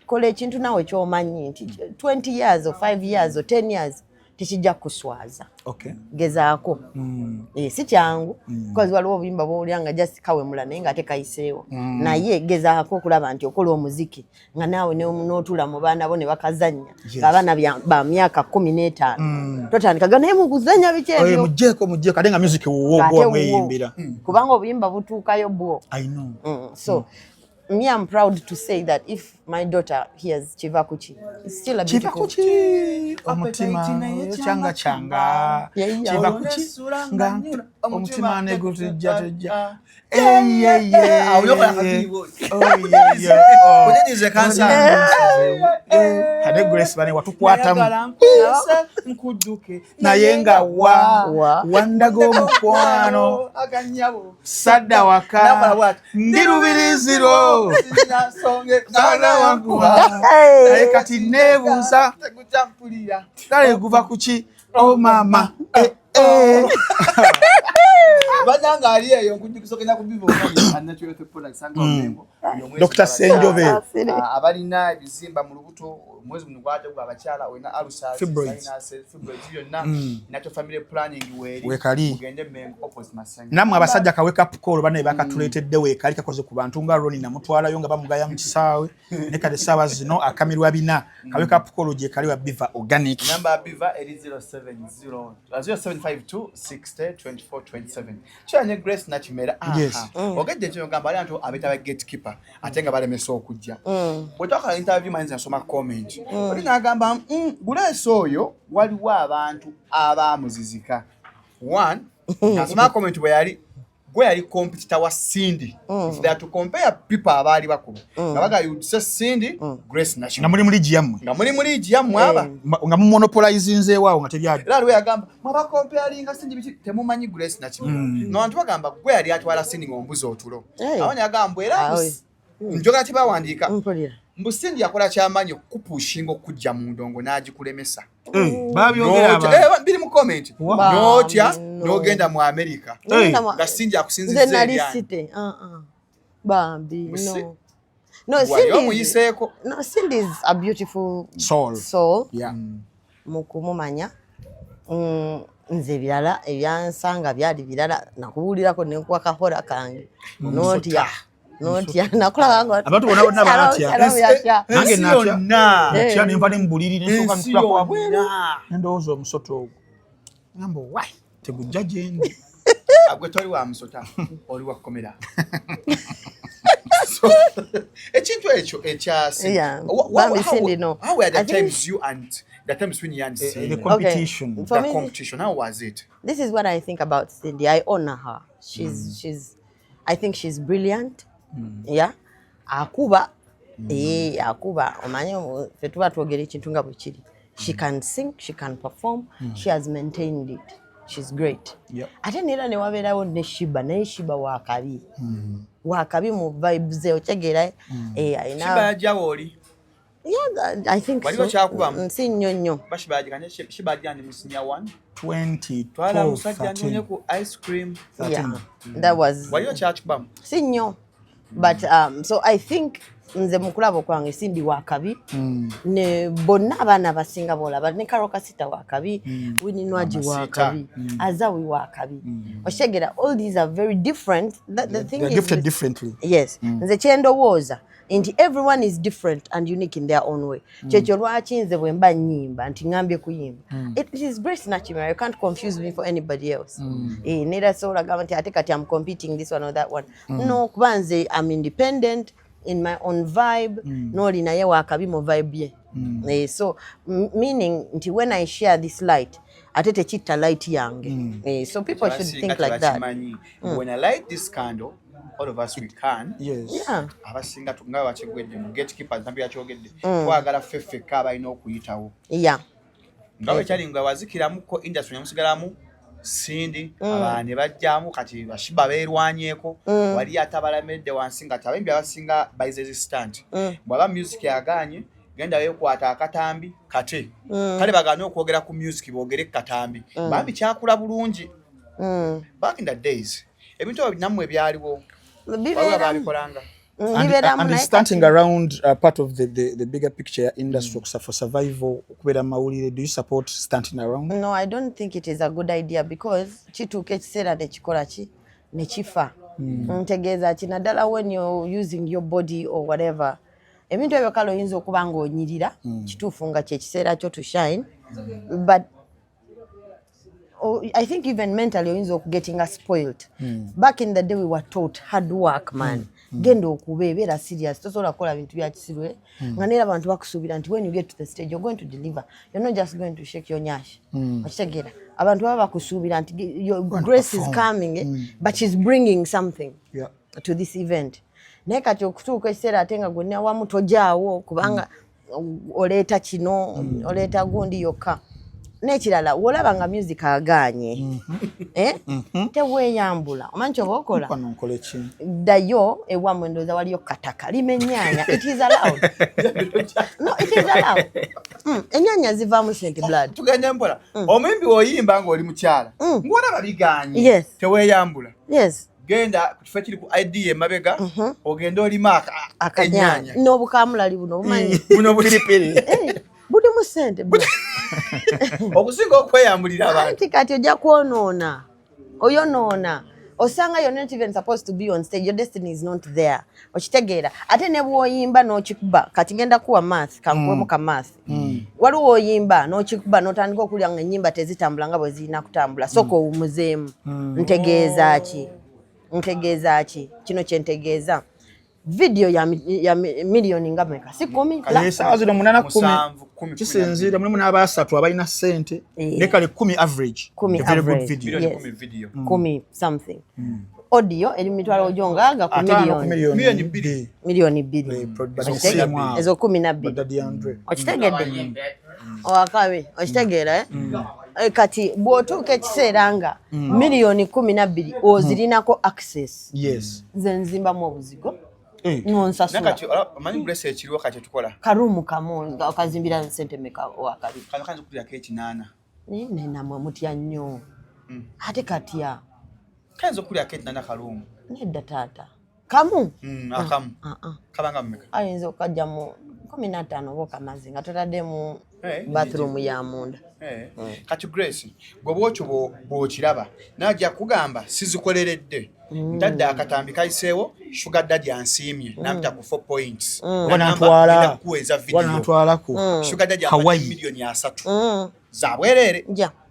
S1: kola ekintu nawe kyomanyi nti 20 years or 5 years or 10 years tikijja kuswaza.
S8: Okay.
S1: Gezaako. Si kyangu because waliwo obuyimba bw'olyanga just kawemula naye nga ate kayiseewo. Naye gezaako okulaba nti okola omuziki nga naawe n'otula mu baana bo ne bakazannya abaana ba myaka 15 totandika naye mu kuzannya biki ebyo
S8: mujjeeko ate nga music woogwa mweyimbira
S1: kubanga obuyimba butuukayo bwo.
S8: I know.
S1: So me, I'm proud to say that if my daughter hears Chivakuchi, it's still a beautiful.
S8: Chivakuchi, omutima changa. Chivakuchi, omutima negutujja.
S2: Yeah.
S8: Hade Grace bane watukwatamu. Nayenga wandago mukwano. Sadda waka. Ndirubiriziro. Sana wakuwa. Naye kati nebuuza. Kale guva kuki? Oh mama.
S2: Banyanga ali eyo nkujikisokenya kubivo natural products sanga omembo
S8: Dr. Senjove
S2: abalina bizimba mu lubuto mwezi munugwaje gwa abakyala oyina alusas
S8: fibroids
S2: yonna natural family planning
S8: wekali
S2: ugende mengo opposite masanga
S8: namwe abasajja ka wake up call bane bakatuletedde wekali kakoze ku bantu nga Roni na mutwala yo nga bamugaya mu kisaawe ne kale sawa zino akamirwa bina ka wake up call je kali wa Biva organic
S2: number Biva 070 0752 60 24 27 Chanye Grace Nakimera ogedde kyo ngamba ali antu abeta ba gatekeeper atenga balemesa okujja bwetwakala interview manzi nasoma comment oli nagamba Grace oyo waliwo abantu abamuzizika one nasoma comment bwe yali competitor wa Cindy if they are to compare people abali bakulu ngabaga you say Cindy Grace Nakimera nga muri giamu aba
S8: nga mu monopolize nze waawo nga tebyali
S2: era we yagamba mwaba comparing Cindy biti temumanyi Grace Nakimera no antu bagamba gwe yali atwala Cindy ngombuzi otulo abanya agamba era njoga tiba wandika Cindy yakola kyamanyi okupushinga okujja mu ndongo n'agikulemesa
S8: babyogera
S2: biri mu comment notya nogenda mu America nga Cindy akusinzize
S1: yani bambi no Cindy is a beautiful soul mukumumanya nze birala ebyansanga byali birala nakubuulirako nenkuwa kahora kange notya nakulaba
S8: abantu bona batya nange natya nimva nembuliri nensoka ntula kwa bwera ndowooza omusoto ogwo ngamba wai tegujja gyendi
S2: agwe toli wa musota oli wa komera ekintu ekyo ekyasi how were the times you and the times when you and
S8: the competition
S2: how was it?
S1: This is what I think about Cindy. I honor her. I think she's brilliant. Akuba omanyi fetuba twogera ekintu nga bwe kiri. She can sing, she can perform, she has maintained it. she's great.
S8: Yep.
S1: Ate nera ne wabeerawo ne Shiba, naye Shiba wakabi. Wakabi mu vibes ze otegeera ayina.
S2: Shiba yajawo oli.
S1: Yeah, I think
S2: Waliwo
S1: so.
S2: kyakubamu.
S1: Si nnyo.
S2: Bashiba yajikanye Shiba yajani musinya 1.
S8: 2012,
S2: Twala musajja
S8: 13.
S2: nyonye ku ice cream.
S1: Yeah, that was.
S2: Waliwo kyakubamu.
S1: Si nnyo. But so I think nze mukulabo kwange Simbi wakabi ne bonna abaana basinga bolaba ne Karoka Sita wakabi Winnie Nwaji wakabi Azawi wakabi oshegera all these are very different. The thing
S8: They're
S1: is
S8: gifted differently.
S1: Yes nze kyendowooza nti everyone is different and unique in their own way. Kyekyo lwaki nze bwe mba nnyimba nti ngambye kuyimba it is Grace Nakimera. You can't confuse me for anybody else. Nera sola gamba nti ate kati I'm competing this one or that one. No kuba nze I'm independent in my own vibe. Noli naye wakabi mu vibe ye. So meaning nti when I share this light ate tekitta light yange. So people should think like that.
S2: When I light this candle, all of us we can.
S8: Yes.
S1: Yeah.
S2: Abasinga tunga bachegwedde mu gatekeepers nambi yakyogedde. Twagala feffe kaba ino okuyitawo.
S1: Yeah.
S2: Ngawe kyali nga wazikiramu ko industry yamusigalamu Sindi abane bajjamu kati Bashiba beerwanyeeko wali atabalamedde wansinga tabembi abasinga baize resistant bwaba music yaganye genda wekwata akatambi kate kale bagane okwogera ku music boogere katambi bambi kyakula bulungi back in the days ebintu ebinamwe byaliwo babikolanga.
S8: And starting around part of the bigger picture industry for survival, do you support stunting around?
S1: No, I don't think it is a good idea because kituuka ekiseera nekikola ki nekifa. Ntegeeza ki naddala when you're using your body or whatever ebintu ebyo kale oyinza okuba ng'onyirira kituufu nga kyekiseera kyo to shine but I think even mentally oyinza getting spoiled. Back in the day we were taught hard work man. Gendo okubeera serious tosobola kukola bintu bya kisirwe nga nera abantu bakusuubira nti when you get to the stage you're going to deliver, you're not just going to shake your nyash. Okitegeera abantu baba bakusuubira nti your grace is coming but she's bringing something to this event. Naye kati okutuuka ekiseera ate nga gonna wamu tojaawo kubanga oleeta kino oleeta gundi yokka. Nekirala wolaba nga music aganye teweeyambula omanyi kyoba okola ddayo ewammwe ndowooza waliyo kataka limenyaanya. It is allowed. No, it is allowed. Ennyanya zivaamu sente blood.
S2: Tugende mpola omuyimbi woyimba ng'oli mukyala ng'olaba biganye.
S1: Yes.
S2: Teweeyambula.
S1: Yes.
S2: Genda kifo kiri ku ID emabega ogenda olima akanyanya
S1: n'obukamulali buno bumanyi
S2: buno bulipiri
S1: buli mu sente
S2: okusinga okweyambulira abantu.
S1: Anti kati ojja kwonoona oyonoona osanga you're not even supposed to be on stage. Your destiny is not there. Okitegeera ate ne bw'oyimba n'okikuba kati genda kuwa math kankuwemu ka math waliwo oyimba n'okikuba n'otandika okulya nga ennyimba tezitambula nga bwe zirina kutambula sooka owumuzeemu. Ntegeeza ki kino kyentegeeza video ya milioni nga meka si 10
S8: sawa zino 8-10 kisinziira mulimu n'abasatu abalina ssente lekale 10 average. A very good video.
S1: Yes. 10 something audio eri mitwalo jongaga ku milioni 2 ezo 12 okitegedde owakabe okitegeera kati bw'otuuka ekiseera nga milioni 12 ozirinako access.
S8: Yes.
S1: Nze nzimbamu obuzigo nonsasula
S2: omanyi bless ekiriwo kati tukola
S1: karumu kamu okazimbira nsente meka wakabi
S2: kanzu kulya keki 8
S1: nenamwe mutya nnyo ate katya
S2: kanzu kulya keki 8 karumu
S1: nedda taata kamu
S2: akamu kabanga mmeka
S1: ayinza okajja mu 15 oba okamazi nga totadde mu bathroom ya munda.
S2: Kati Grace gwe bw'okyo bw'okiraba najja kugamba sizikoleredde ntadde akatambi kayiseewo sugar daddy ansiimye namta ku 4 points
S8: wanatwala
S2: kuweza video
S8: wanatwalako
S2: sugar daddy amanya milioni 3 za bwerere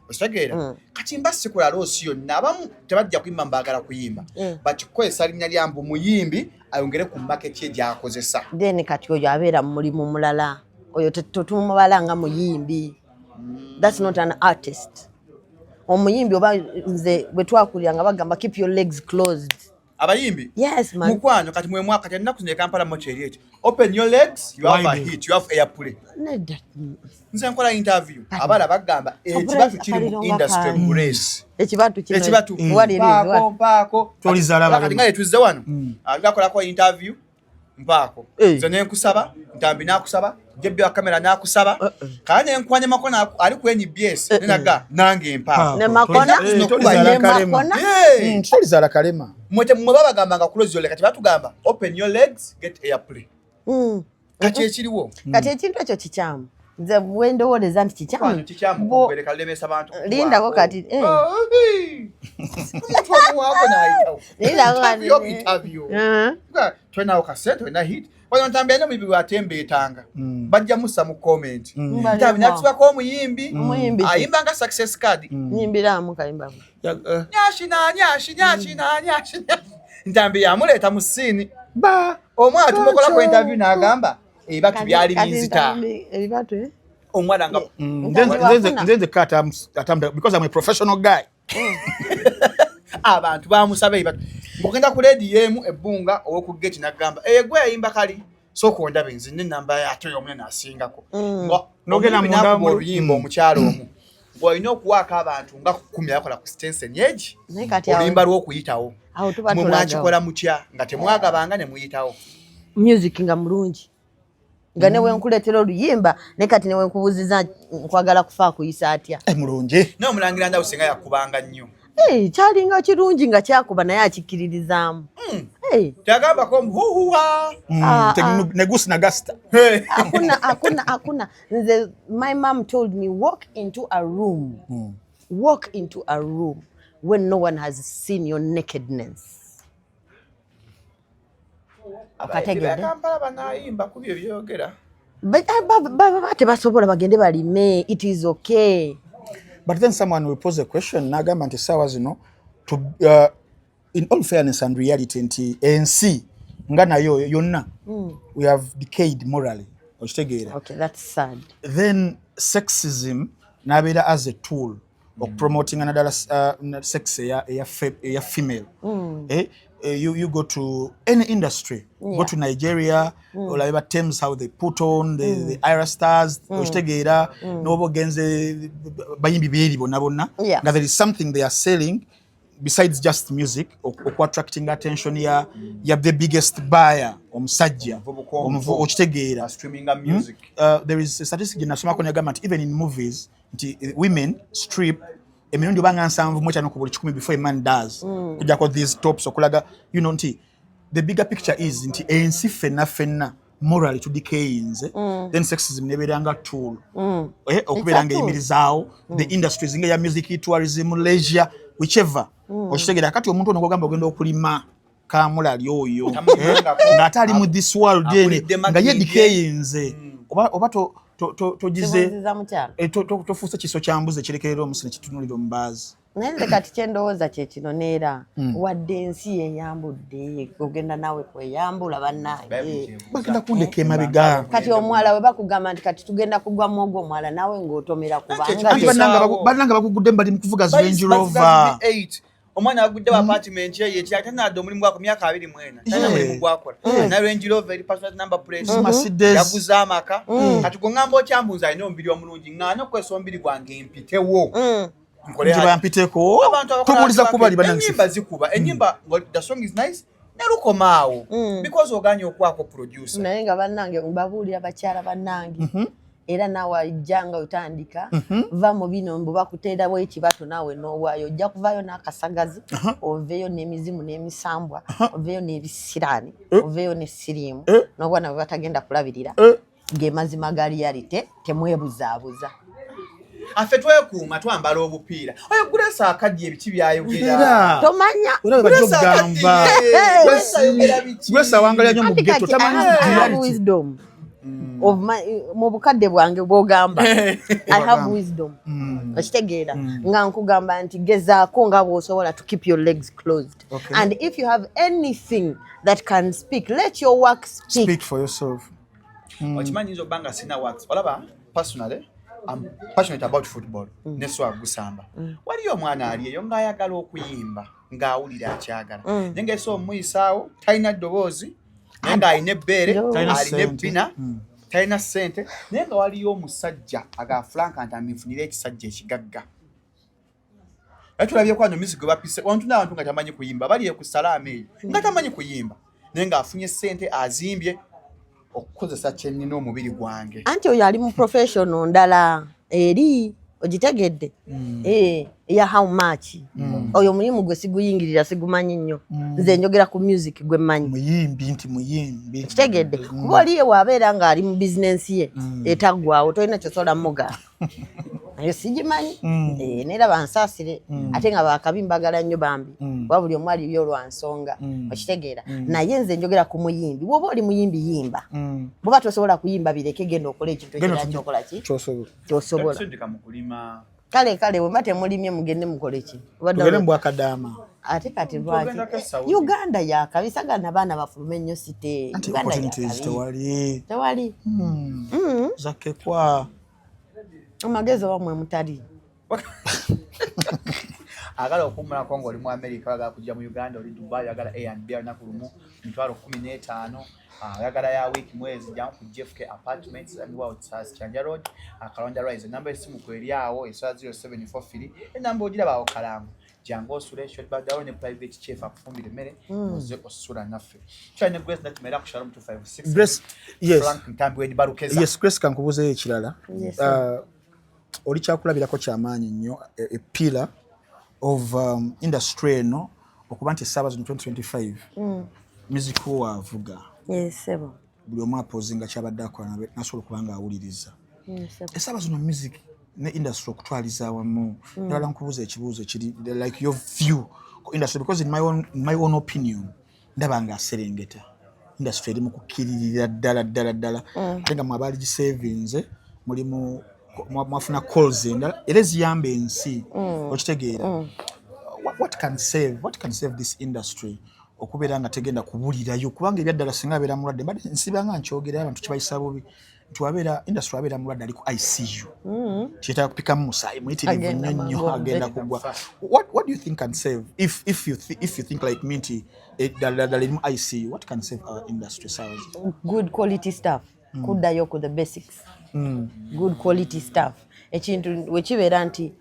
S2: ostegeera kati mbasi kula losi yonna abamu tebajja kuyimba mbagala kuyimba bakikozesa linnya lyambu muyimbi ayongere ku market ye gyakozesa
S1: then kati oyo abeera mu mulimu mulala oyo totumubala nga muyimbi. That's not an artist. Omuyimbi oba nze bwe twakulira nga bagamba keep your legs closed
S2: Abayimbi.
S1: Yes, man.
S2: Mukwano kati mwe mwaka tena kuzine Kampala mocheri eti. Open your legs, you have a hit, you have airplay. Nze nkola interview. Abala bagamba ekibatu kiri mu industry grace.
S1: Ekibatu kino.
S2: Ekibatu.
S1: Wali
S2: mpako.
S8: Tolizala
S2: kati ngaye tuzze wano. Agakola ko interview mpako. Nze ne nkusaba, ntambi nakusaba, jebbi wa kamera nakusaba. Kandi enkwanye makona ali ku NBS nenaga nange mpako.
S1: Ne makona
S8: tolizala kalema. Tolizala kalema.
S2: Mwete mwebaba gamba nga close your leg kati batugamba open your legs get airplay. Kati ekiriwo.
S1: Kati ekintu ekyo kikyamu. Nze wendo woleza nti kikyamu.
S2: Kikyamu kubereka lemesa abantu.
S1: Lindako kati
S2: wako na aitawo.
S1: Lindako kati.
S2: Interview. Twena okasete twena hit. Wano ntambya nyo bibi watembe etanga. Bajja musa mu comment. Ntambi nakusiba ko omuyimbi. Ayimba nga success card.
S1: Nyimbira mu kayimba.
S2: Nyashi. Ntambi yamuleta mu scene. Omwana tumukola ko interview n'agamba ebatu byali binzita.
S1: Ebatu
S2: Omwana nga
S8: then the cat because I'm a professional guy.
S2: Abantu bamusabe ebatu. Ngokenda ku radio emu ebbunga owoku gate n'agamba gwe ayimba kali soko ndabe nzi ne namba ya atoyo omwe nasingako.
S8: Nogena munda mu
S2: luyimbo omukyalo omu. Bw'olina okuwaako abantu nga 10 yakola ku Stenson Edge. Oluyimba lw'okuyitawo. Mwe mwakikola mutya nga temwagabanga ne muyitawo.
S1: Music nga mulungi. Nga newe nkuletera oluyimba ne kati newe nkubuziza nkwagala kufa kuyisa atya.
S2: Mulungi. No mulangira ndawo singa yakubanga nnyo.
S1: Kyalinga kirungi nga kyakuba naye akikiririzaamu.
S2: Kyagamba ko mhuhuwa.
S8: Negusi na gasta.
S1: Hakuna. My mom told me walk into a room. Walk into a room when no one has seen your nakedness. Akategede.
S2: Kampala banayimba kubyo byogera.
S1: Tebasobola bagende balime. It is okay.
S8: But then someone will pose a question, nagamba nti sawa zino to in all fairness and reality nti NC nga nayo yonna we have decayed morally.
S1: Okay, that's sad.
S8: Then sexism nabera as a tool of promoting another sex a female. You go to any industry, go to Nigeria, or like terms how they put on the Ira stars, Oshtegera, Nobo Genze, Abayimbi Beribo Nabona. Now there is something they are selling besides just music or attracting attention here. You have the biggest buyer Sajja, Oshtegera.
S2: Streaming music.
S8: There is a statistic in Nasoma Konyagamant, even in movies, women strip. Emirundi banga nsanvu mwacha no kubuli 10 before a man does kuja kwa these tops okulaga nti the bigger picture is nti ensi fenna morally to decay then sexism neberanga tool okuberanga imirizao the industries nga ya music, tourism, leisure, whichever oshitegera kati omuntu onogamba ogenda okulima ka morally oyo ngatali mu this world nga ye decayinze oba togize tofuuse kiso kyambuze kirekerera omusine kitunulira omubazi
S1: naye kati kyendowooza kye kino neera wadde ensi yeyambudde ogenda nawe kweyambula bannaye
S8: bagenda kundeka emabega
S1: kati omwala we bakugamba nti kati tugenda kugwa mwogo omwala nawe ng'otomera kubanga
S8: bannanga bakugudde mbali mu kuvuga Range Rover.
S2: Omwana agudde wa apartment ye yeti nado mulimu gwa myaka 24 tena mulimu gwakola na Range Rover eri personal number plate yaguza amaka kati gongamba okyambuza ino mbiri omulungi ngano kweso mbiri gwange mpitewo
S8: nkolera mpiteko tumuliza kubali banansi
S2: enyimba zikuba enyimba the song is nice nerukomaawo because oganye okwako producer
S1: naye nga bannange mbabuli abakyala bannange era nawe ajjanga utandika va mu bino mbu bakuteera bwe kibato nawe n'owaayo ojja kuvayo n'akasagazi oveyo n'emizimu n'emisambwa oveyo n'ebisirani oveyo n'essirimu n'obwana bwe batagenda kulabirira ge mazima ga reality temwebuzaabuza
S2: afe twekuuma twambala obupiira oyo Grace akaddi ebiki byayogera
S1: tomanya
S8: Grace awangalya nnyo mu ghetto tamanyi
S1: wisdom of my mu bukadde bwange bwogamba I have wisdom okitegeera nga nkugamba nti gezaako nga bw'osobola to keep your legs closed and if you have anything that can speak let your work speak
S8: for yourself.
S2: Okimanyi nzo banga sina works olaba personally I'm passionate about football. Neswa gusamba. Waliyo omwana aliyeyo nga ayagala okuyimba. ng'awulira akyagala naye ng'ese omuyisaawo talina ddoboozi naye ng'alina ebbeere alina ebbina talina ssente naye nga waliyo omusajja agafranka nti aminfunire ekisajja ekigagga tulabye kwano music gwe bapise wantu n'abantu nga tamanyi kuyimba baliye ku salaama eyo nga tamanyi kuyimba naye ng'afunye ssente azimbye okukozesa kyennyina omubiri gwange
S1: anti oyo ali mu professional ndala eri ogitegedde eya how much oyo mulimu gwe siguyingirira sigumanyi nnyo nze njogera ku music gwe mmanyi
S8: muyimbi
S1: kitegedde kuba oliye waabeera ng'ali mu bizinensi ye etaggwawo tolina kyosobola muga ayo sigimanyi neera bansaasire ate nga bakabi mbagala nnyo bambi kuba buli omu aliyo olwansonga okitegeera naye nze njogera ku muyimbi bw'oba oli muyimbi yimba bw'oba tosobola kuyimba bireke genda okola ekintu ekirala kyokola ki kyosobola kale bwe mba temulimye mugende mukole ki
S8: tugende mbwakadaama
S1: ate kati lwaki Uganda yakabisagana baana bafulume ennyo site tewali
S8: zakekwa
S1: amagezi wamwe mutali
S2: agala okumulako ng'oli mu America agala kujja mu Uganda oli Dubai agala A&B olunaku lumu 15,000 ayagala ya wiki mwezi jja ku JFK Apartments and Outside Chanja Road Kalonda Rise number esimu kweri awo esa 0744 enamba ogiraba awo Kalango jango osule shot badawo ne private chef akufumbire mmere muze osula naffe cyane Grace Nakimera ku Shalom 256
S8: Grace yes
S2: Frank Ntambi wedi barukeza
S8: yes Grace kankubuze ekirala oli kyakulabirako kyamaanyi nnyo a pillar of industry eno okuba nti essaawa zino 2025 music wavuga
S1: sebo
S8: buli omu apozinga kyabadde akola nasobola okuba nga awuliriza essaawa zino music ne industry okutwaliza awamu ndala nkubuuza ekibuuzo kiri like your view industry because in my own opinion ndaba nga aserengeta industry eri mu kukiririra ddala ate nga mwabaali gisavinze mulimu mwafuna calls endala era ziyamba ensi okitegeera what can save this industry okubeera nga tegenda kubulirayo kubanga ebyaddala singa abeera mulwadde mbadde nsibanga nkyogera abantu kibayisa bubi nti wabeera industry wabeera mulwadde ali ku ICU kiyetaaga kupikamu musaayi muyitirivu nnyo agenda kugwa what do you think can save if you think like me nti ddala erimu ICU what can save our industry
S1: good quality stuff kuddayo ku the basics good quality stuff ekintu wekibeera nti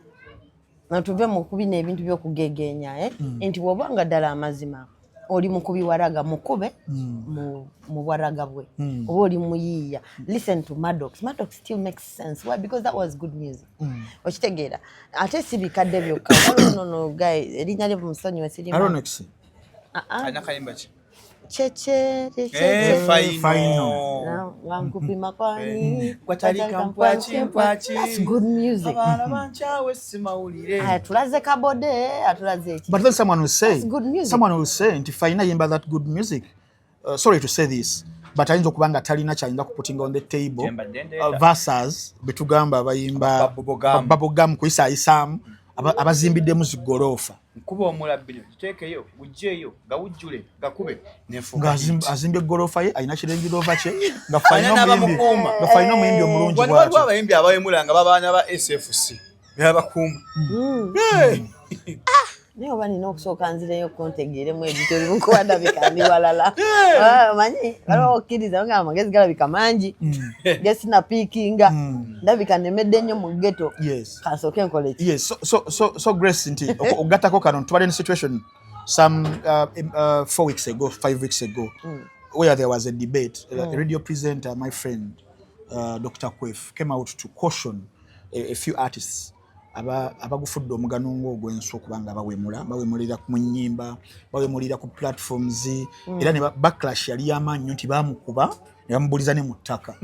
S1: natuve mu kubina ebintu by'okugegenya nti bw'obanga ddala amazima oli mukubi waraga mukube mu bwaraga bwe oba oli muyiiya listen to Maddox still makes sense why because that was good music okitegeera ate si bikadde byokka no guy erinnya lye musonyi wesirima
S8: Aronex
S2: anakayimba ki
S1: cheche
S8: final
S1: wankupima kwani
S2: that's
S1: good music tulaze kabode atulaze eki
S8: but then someone will say nti fina yimba that good music sorry to say this but ayinza okubanga talina kyayinza kuputinga on the table versus betugamba abayimba babogam kuyisaayisaamu abazimbiddemu zigoloofa
S2: nkuba omulabbiri kiteekeyo ujjeeyo nga wujjule gakube nefuga
S8: azimbye eggoloofa ye alina kirenjirova kye nga falina omuyimbi omulungi
S2: waliwo abayimbi abawemulanga babaana ba SFC yabakuuma
S1: naye oba nina okusooka nzireyo kontegeeremu ebito ebimukuwadabika ndi walala manyi waliwo okkiriza nga amagezi galabika mangi gesinapiikinga ndabika nemedde nnyo mu ghetto kansooke nkole ki
S8: yes so Grace nti ogattako kano tubadde ne situation some 5 weeks ago where there was a debate a radio presenter my friend Dr. Kwef came out to caution a few artists abagufudde omugano ng'ogw'ensi okubanga bawemulira mu nnyimba bawemulira ku platforms era ne backlash yali y'amaanyi nnyo nti baamukuba ne bamubuliza ne mu ttaka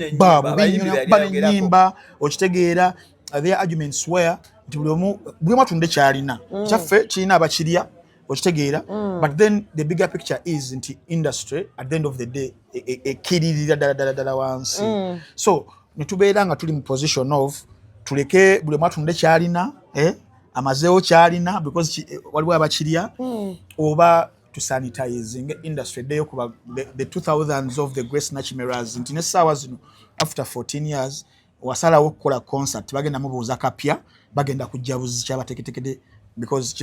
S8: bamunyimba okitegeera their arguments were nti buli omu atunde kyalina kyaffe kirina abakirya okitegeera but then the bigger picture is nti industry at the end of the day ekiririra ddala wansi so ne tubeera nga tuli mu position of tuleke buli omu atunde kyalina amazeewo kyalina because waliwo abakirya oba to sanitizing industry eddeyo kuba the 2000s of the Grace Nakimeras nti n'essaawa zino after 14 years wasalawo okukola concert bagenda mubuuza kapya bagenda kujja buzi kyabateeketekede because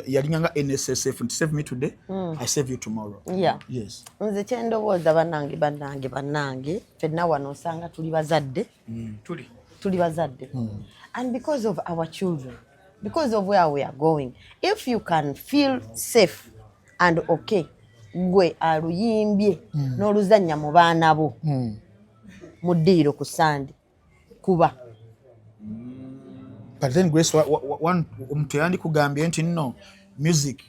S8: yalinganga NSSF and save me today, I save you tomorrow.
S1: Yeah.
S8: Yes.
S1: Nze kyendowooza bannange fenna wano osanga tuli bazadde. Tuli bazadde. And because of our children, because of where we are going, if you can feel safe and okay, gwe aluyimbye n'oluzannya mu baana bo mu ddiiro ku Sande kuba.
S8: But then Grace, one omuntu yandi kugambye nti no music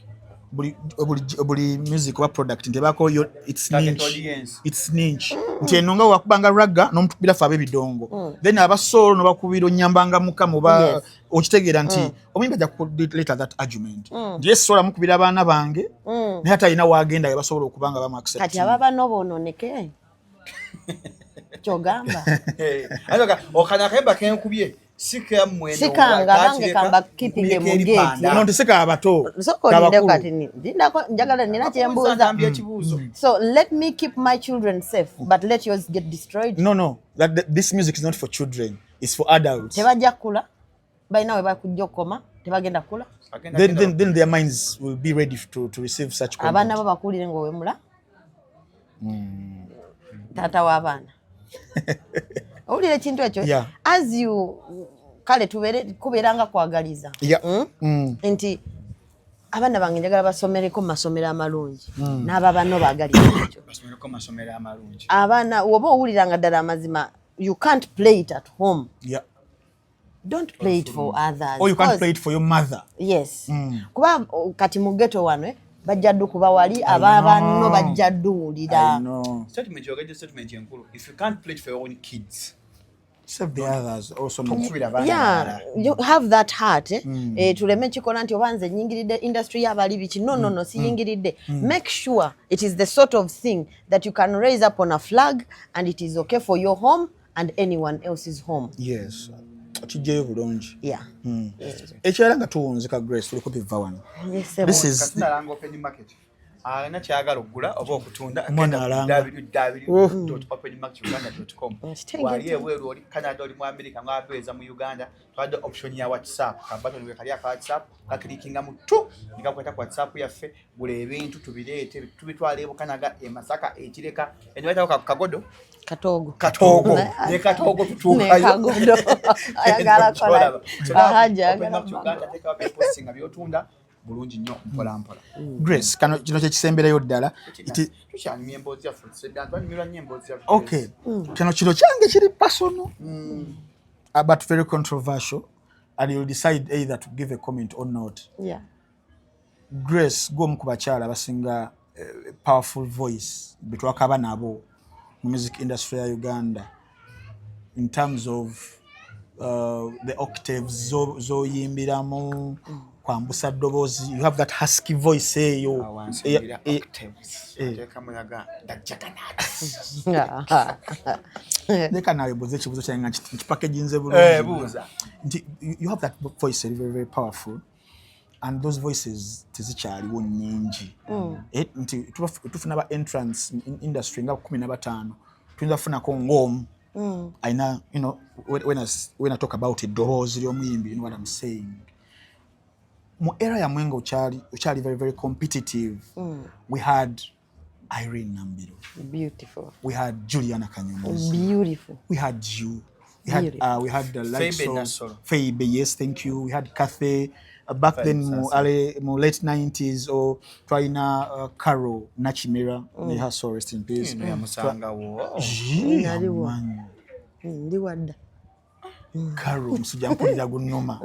S8: buli music wa product ntebako it's niche nti enonga wakubanga ragga n'omukubira fa ab'ebidongo then abasoolo no bakubira onyambanga mukamu ba okitegeera nti omuyimbi ajja later that argument nti sola mukubira abaana bange naye ate alina waagenda basobola okubanga bamu accept
S1: kati ababa noboononeke kyogamba
S2: okanya kayimba kenkubye
S1: sikanga bange kamba kipige mu gate
S8: no ntiseka abato
S1: sokolinde kati ndindako njagala nina kyembuuza so let me keep my children safe but let yours get destroyed.
S8: No this music is not for children, it's for adults.
S1: Tebajja kula balina we bakujja okoma tebagenda kula
S8: then their minds will be ready to receive such content.
S1: Abaana bo bakulire ng'owemula taata w'abaana owulira ekintu ekyo as you kale kubeeranga kwagaliza nti abaana bange njagala basomereko mu masomero amalungi n'aba bano baagaliza ekyo abaana woba owuliranga ddala amazima you can't play it at home. Don't play it for others.
S8: Or you can't play it for your mother.
S1: Yes. Kuba kati mu ghetto wano bajja ddu kuba wali ababano bajja dduwulira.
S2: Statement enkulu. If you can't play it for your own kids,
S8: save the others also.
S1: Yeah, you have that heart. Tuleme kikola nti obanze nyingiridde industry y'abali biki. No, siyingiridde. Make sure it is the sort of thing that you can raise up on a flag and it is okay for your home and anyone else's home.
S8: Yes. Kijeyo bulungi.
S1: Yeah.
S8: Ekyala nga tuwunzika Grace tuliko biva wano. This is
S2: Nalango open market. Na kyagala okugula oba okutunda www.openmarketuganda.com. Wali ebweru oli Canada oli mu America ng'abeeza mu Uganda twadde option ya WhatsApp kabato niwe kali aka WhatsApp kaklikinga mu tu nikakweta ku WhatsApp yaffe bule ebintu tubireete tubitwala ebo Canada e Masaka ekireka enyweta kagodo katogo ne katogo tutuukayo
S1: kagodo ayagala kola ahaja agala
S2: teka posting abyotunda bulungi nnyo mpola mpola.
S8: Grace kano kino kyekisemberayo ddala
S2: tukyanyumya emboozi yaffe twanyumirwa nnyo emboozi yaffe.
S8: Okay kino kino kyange kiri personal but very controversial and you'll decide either to give a comment or not.
S1: Yeah.
S8: Grace gwomu ku bakyala abasinga powerful voice betwakaba nabo mu music industry ya Uganda in terms of the octaves zoyimbiramu kwambusa ddoboozi, you have that husky voice eyo leka nawe buze ekibuzo kyange nga kipakeginze bulungi. You have that voice very very powerful and those voices tezikyaliwo nnyingi nti tufuna ba entrance in industry nga 15 tuyinza kufunako ng'omu aina you know when I talk about eddoboozi ly'omuyimbi, you know what I'm saying. Mu era ya mwenga uchali very very competitive. We had Irene Nambiro,
S1: beautiful.
S8: We had Juliana Kanyomozi,
S1: beautiful.
S8: We had you. We had the likes of Feibe, yes, thank you. We had Cathay back then mu late 90s or Twaina Carol Nakimera, may her soul rest in peace. Ndi wadda Carol musujja mpulira gunnuma.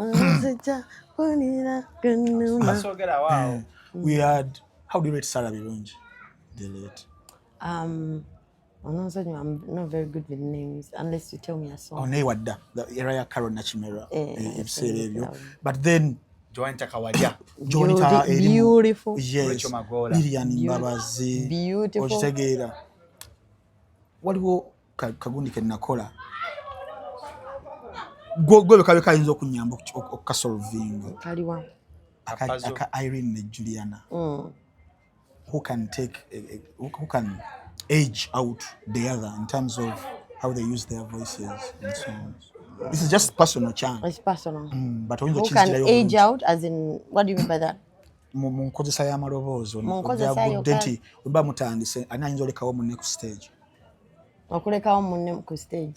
S8: We had, how do you rate Sarah Birungi? The late.
S1: I'm not very good with names unless you tell me a song.
S8: Wadda, the area Carol Nachimera. But then
S2: Joanita Kawaja.
S1: Beautiful.
S8: Yes. Lilian Mbabazi.
S1: Beautiful.
S8: Okitegeera. Waliwo kagundi ke nakola. Gwe kabe kayinza okunyamba okukasolvinga.
S1: Kaliwa.
S8: Aka Irene and Juliana. Who can take who can age out the other in terms of how they use their voices and songs. This is just personal chance.
S5: It's personal.
S8: But
S5: who can age out, as in, what do you mean by that?
S8: Mu nkozesa y'amaloboozi
S5: nkozesa
S8: nti weba mutandise ani ayinza olekawo munne ku stage.
S5: Okulekawo munne ku stage.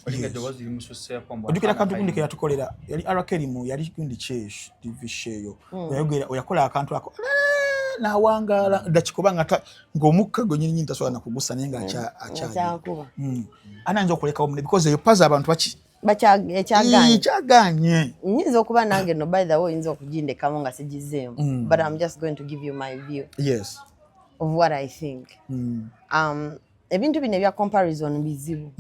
S8: Ojjukira akantu gundi ke yatukolera yali Arakerimu yali gundi kyesh TV show oyakola akantu ako n'awangaala dakikoba ng'omukka gwe nnyini tasobola na kugusa naye ng'akyakuba. Ani ayinza okulekawo munne because eyo paza abantu ekyaganye
S5: nyinza okuba nange no by the way oyinza okugindekamu nga sigizeemu but I'm just going to give you my view of what I think. Ebintu bino ebya comparison bizibu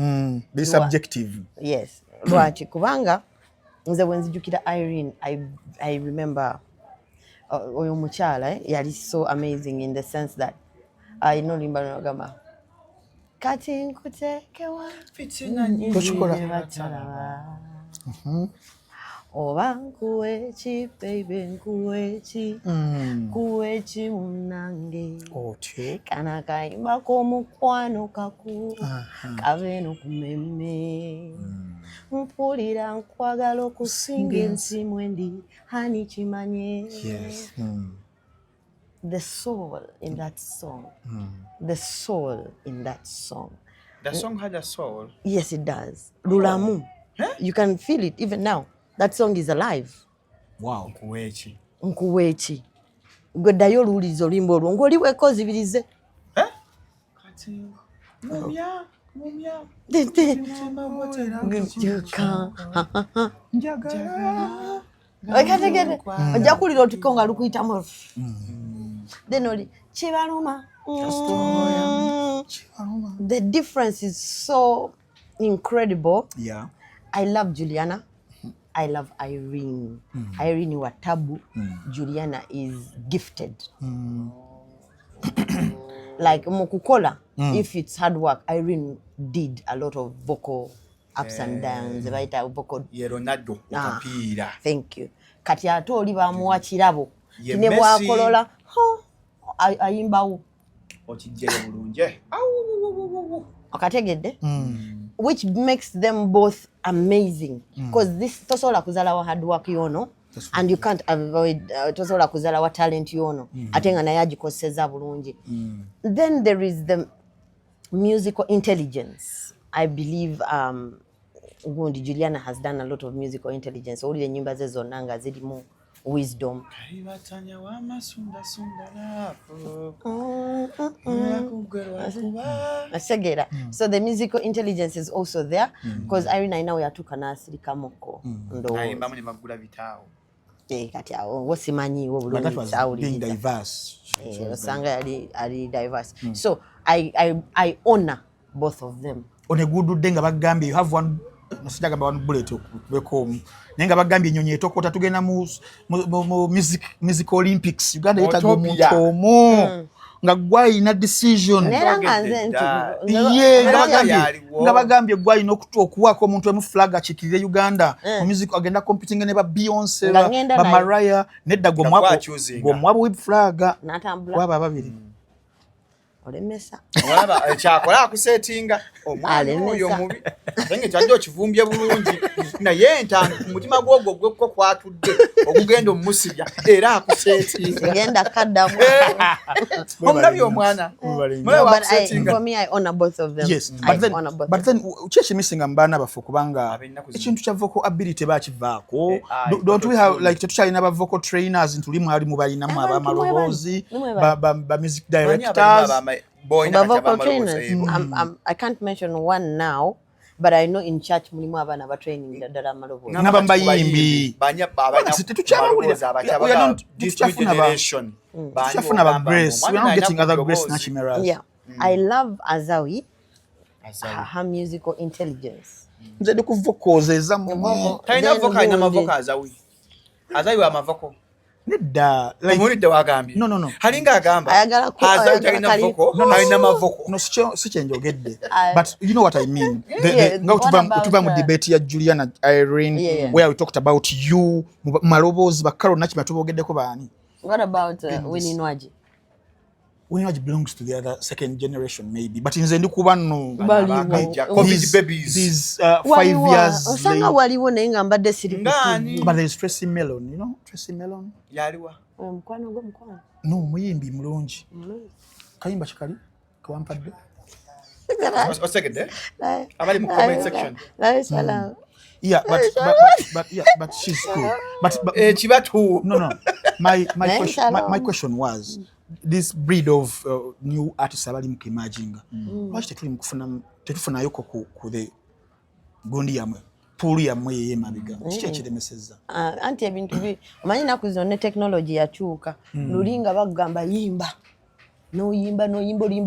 S8: be subjective.
S5: Yes, lwaki kubanga nze bwe nzijukira Irene, I remember oyo mukyala yali so amazing in the sense that I know limba nogamba kati nkutekewa fitina nyingi batalaba oba nkuweeki baby nkuweeki kuweeki munange kana kayimba k'omukwano kaku kabeeno kumemme mpulira nkwagala okusinga ensimu endi hani kimanye. The soul in that song. The soul in that song.
S2: The song had a soul?
S5: Yes, it does. Lulamu. You can feel it even now. That song is alive.
S8: Wow.
S2: Nkuweeki.
S5: Nkuweeki. Gwe ddayo oluwuliza oluyimba olwo ng'oli weekozibirize.
S2: Kati mumya.
S5: Okategedde ojja kuwulira otuko nga lukuyitamu. Then oli kibaluma. The difference is so incredible.
S8: Yeah.
S5: I love Juliana. I love Irene. Irene Watabu. Juliana is gifted. Like mukukola, if it's hard work, Irene did a lot of vocal ups and downs. Right? Vocal.
S2: Ronaldo.
S5: Thank you. Kati ate oli bamuwa kirabo. Kine bwakolola. Ayimbawo.
S2: Okijjere bulungi.
S5: Okategedde? Which makes them both amazing. Because this tosobola kuzalawo hard work yono. And you can't avoid tosobola kuzalawo talent yono. Ate nga naye agikoseza bulungi. Then there is the musical intelligence. I believe gundi Juliana has done a lot of musical intelligence. Owulira ennyimba ze zonna nga zirimu wisdom. So the musical intelligence is also there because Irene now yatuka n'asirikamoko kati awo wosimanyiwo bulungi
S8: being diverse.
S5: Osanga yali diverse. So I honor both of them.
S8: Onegududde nga bagambye you have one nosijagamba one bullet okubekomu naye nga bagambye ennyonyi etokota tugenda mu music Olympics Uganda yetaga omuntu omu nga gwayina decision nga bagambye gwayina okuwaako omuntu emu flag akikirire Uganda mu music agenda competing ne ba Beyonce ba Mariah nedda gomwabo with flag waba ababiri olemesa
S2: waba kyakola akusetinga omwana oyo mubi nge kyajja okivumbye bulungi naye entanga ku mutima gwogwo gwekko kwatudde okugenda omusibya era akusetinga
S5: genda kaddamu
S2: omulabi omwana
S5: for me I honor both of them.
S8: Yes, but then chechi missing ambana bafu kubanga ekintu kya vocal ability bakivaako. Don't we have like tetukyalina ba vocal trainers ntulimu ali mu balina mu Amalogozi ba music directors
S5: vocal trainers. I can't mention one now, but I know in church mulimu abana ba training dadala Amalogo.
S8: N'abayimbi tukyafuna ba Grace. We are not getting other Grace Nakimera.
S5: Yeah. I love Azawi. Her musical intelligence.
S8: Nze ku vocals ezamu.
S2: Kaina vocal ina mavoka Azawi. Azawi wa mavoko.
S8: Nedda
S2: like munidde wagambye
S8: no
S2: halinga agamba
S5: Azawi
S2: talina voko talina mavoko
S8: no si chenjogedde but you know what I mean nga tuva mu debate ya Juliana Irene where we talked about you Malobozi bakaro nakimya tubogeddeko baani.
S5: What about Winnie Nwaji?
S8: Winaj belongs to the other second generation maybe, but in Zendikuba no.
S2: COVID babies.
S8: These 5 years.
S1: Osanga waliwo naye nga mbadde siri
S2: Ngani.
S8: But there's Tracy Mellon, you know Tracy Mellon.
S2: Yaliwa.
S1: Mukwano gwo mukwano.
S8: No, muyimbi mulungi. Kayimba chikali kawampadde.
S2: What's second there? Abali mu comment section.
S8: Yeah, but she's cool. But
S2: Chibatu.
S8: no. My question was this breed of new artists abali mu emerging. Waki tetufuna yoko ku the gondi yamwe. Pulu yamwe yeye mabiga. Kiki ekiremeseza.
S1: Anti ebintu bi omanyi naku zino ne technology yakyuka. Lulinga bagamba yimba. No yimba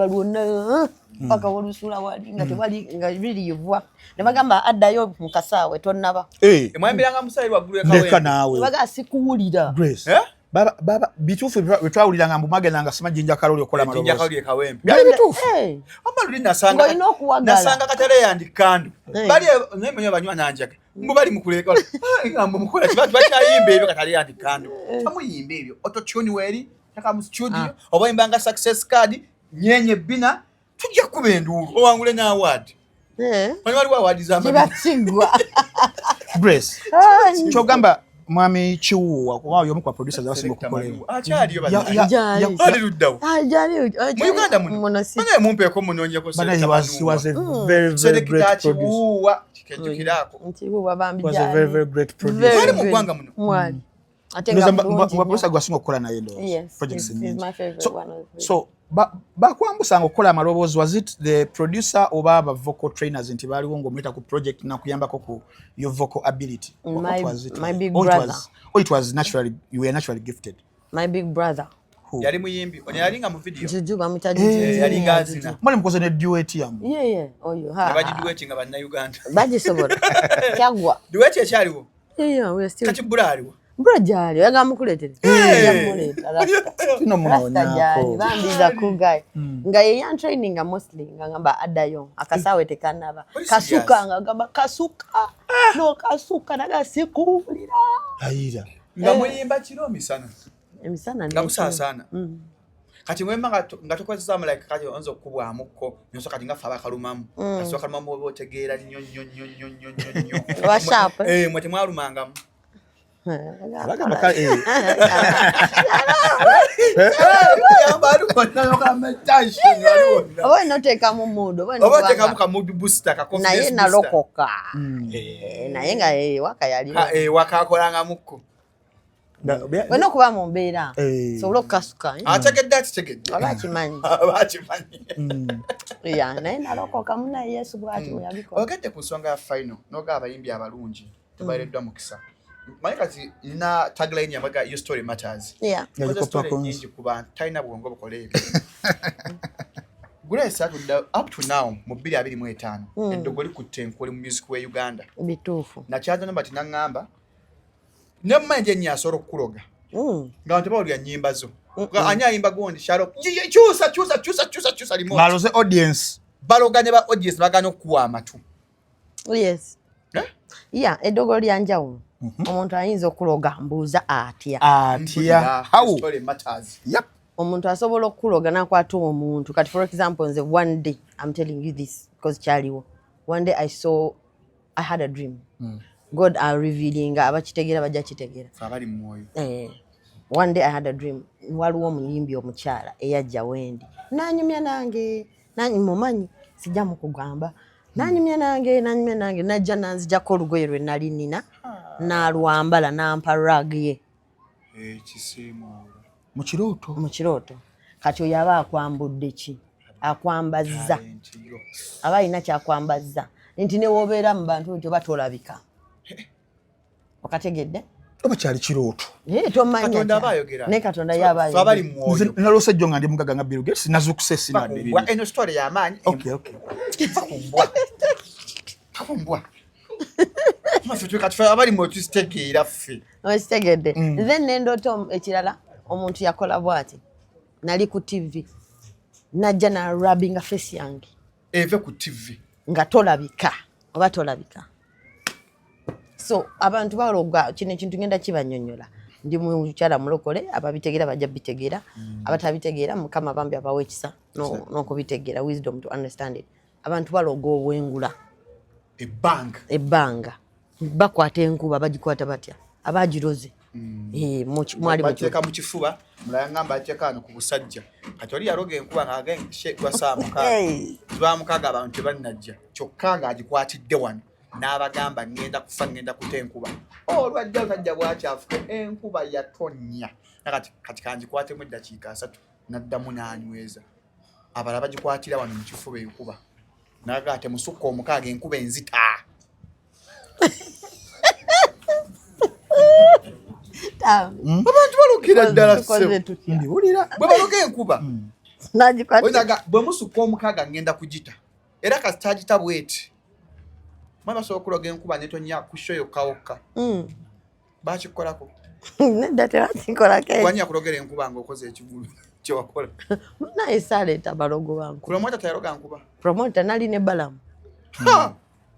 S1: lwonna paka wolusula wali nga tewali nga biri yivwa ne bagamba addayo mu kasaawe tonnaba
S2: mwembiranga musali waggulu ekawe
S8: leka naawe
S1: baga sikuwulira
S8: Grace baba bituufu betwawuliranga mbu magendanga sima jinja kaloli okola maloboozi
S2: jinja kaloli ekawempe
S8: byali bituufu
S2: amba luli nasanga katale yandikandu bali nemenye banywa nanjaga mbu bali mukuleka ngambo mukola kibatu bakyayimba ebyo katale yandikandu amuyimba ebyo autotune weri taka mu studio oba imbanga success card nyenye bina tujja kubendulu owangule na award wali award zamba
S1: kibachigwa
S8: Grace chogamba mwami chiuwa kwa yomu kwa producers abasinga okukolera
S2: akyaliyo
S1: jali
S2: luddawo mu Uganda muno manye mumpeeko munonyeko
S8: but he was a very great producer
S2: kikejukirako
S1: ntibuwa bambi
S8: was a very great producer
S2: wali mu gwanga muno
S1: mwali
S8: producer gwasinga okukola naye ndo
S1: projects is my favorite one
S8: so bakwambusanga okukola amaloboozi was it the producer oba aba vocal trainers nti baaliwo ng'omuleta ku project nakuyambako ku your vocal ability
S1: my big brother
S8: it was naturally you were naturally gifted
S1: my big brother
S2: yali muyimbi ono yalinga mu video
S1: jujuba mutaji
S2: yali ngazina
S8: mwali mukoze ne duet yamu
S1: oyo
S2: baji duet nga banna Uganda
S1: baji sobola kyagwa
S2: duet ekyaliwo
S1: we still
S2: kati bulaliwo
S1: Brajali yaga mukuletere yamuleta
S8: tino
S1: munonya bambiza kugai nga ye training mostly ngamba adayo akasawe tekanaba kasuka ngamba kasuka no kasuka naga sikulira
S8: ayira
S2: nga muyimba kiro misana
S1: emisana
S2: ngabusa sana kati mwemba ngatokozesa mu like kati onzo kubwamuko nyoso kati ngafa bakalumamu kasoka kalumamu obotegeera nnyo
S1: wa sharp
S2: mwete mwalumangamu
S1: oba inoteka mu mudo
S2: oba teka mu kamudu booster ka confidence
S1: naye nalokoka naye nga waka yali
S2: wakakolanga mukko
S1: wena kuba mu mbeera sobola okukasuka
S2: ategedde atitegedde
S1: abakimanyi naye nalokoka munaye Yesu bwati muyabikola
S2: ogedde ku nsonga ya final noga abayimbi abalungi tebayireddwa mukisa Maikati na tagline ya maga your story matters. Kwa story nyingi kuba taina bwongo bukolebe. Grace up to now mu 2025 endogoli kutenkole mu music we Uganda.
S1: Bitufu.
S2: Na chaza namba tinangamba. Nemmanje nyasoro kuloga. Nga ntiba oli nyimba zo. Anya imba gondi sharo. Chusa limo.
S8: Baloze audience.
S2: Baloga ne ba audience bagano kuwa amatu.
S1: Yes. Edogoli yanjawo. Omuntu ayinza okuloga mbuuza atya
S8: how
S2: story matters
S1: omuntu asobola okuloga nakwata omuntu kati for example nze one day I'm telling you this because chaliwo one day I had a dream God are revealing abakitegeera bajja kitegeera
S2: abali mwoyo
S1: one day I had a dream waliwo omuyimbi omukyala eyajja wendi nanyumya nange mumanyi sijja mukugamba nanyumya nange najja nanzijako olugoye lwe nali nina nalwambala nampa rag ye
S8: mu kirooto
S1: kati oyo aba akwambudde ki akwambazza aba alina kyakwambazza nti newobeera mu bantu ekyo batolabika okategedde
S8: oba kyali kirooto
S1: tomanya ne Katonda yabaabali
S8: mwoyo nalose jjo nga ndi mugaga nga Bill Gates nazukuse sinadde
S2: eno story ya maanyi kumbwa mafutu katfa abali mo tustegeera ffe
S1: ostegedde then nendoto ekirala omuntu yakola bwati nali ku TV najja na rubbing face yange
S2: eve ku TV
S1: nga tolabika oba tolabika so abantu baloga kino ekintu ngenda kibanyonyola ndi mukyala mulokole ababitegeera bajja bitegeera abatabitegeera mukama bambi abawe ekisa n'okubitegeera wisdom to understand it abantu baloga obwengula ebbanga bakwata enkuba bagikwata batya abagiroze mwali
S2: bateeka mu kifuba mulala ngamba ateeka wano ku busajja kati oli yaloga enkuba ng'agende gwa saa mukaaga abantu tebannajja kyokka ng'agikwatidde wano n'abagamba ngenda kufa ngenda kuta enkuba olwajja otajja bwakyafuka enkuba yatonnya kati kangikwatemu eddakiika 3 naddamu n'anyweza abalala bagikwatira wano mu kifuba enkuba naga ate musukka omukaaga enkuba enzita abantu balukira ddala ndiwulira bwe baloga enkuba bwe musukka omukaaga ngenda kugita era kasitagita bweti mama so okuloga enkuba netonya kusho yokka bakikolako
S1: nedda tebakikolako
S2: wanya kulogera enkuba ng'okoze ekigulu kyewakola
S1: naye saleeta balogo banku
S2: promota tayaloga nkuba
S1: promota nali ne balamu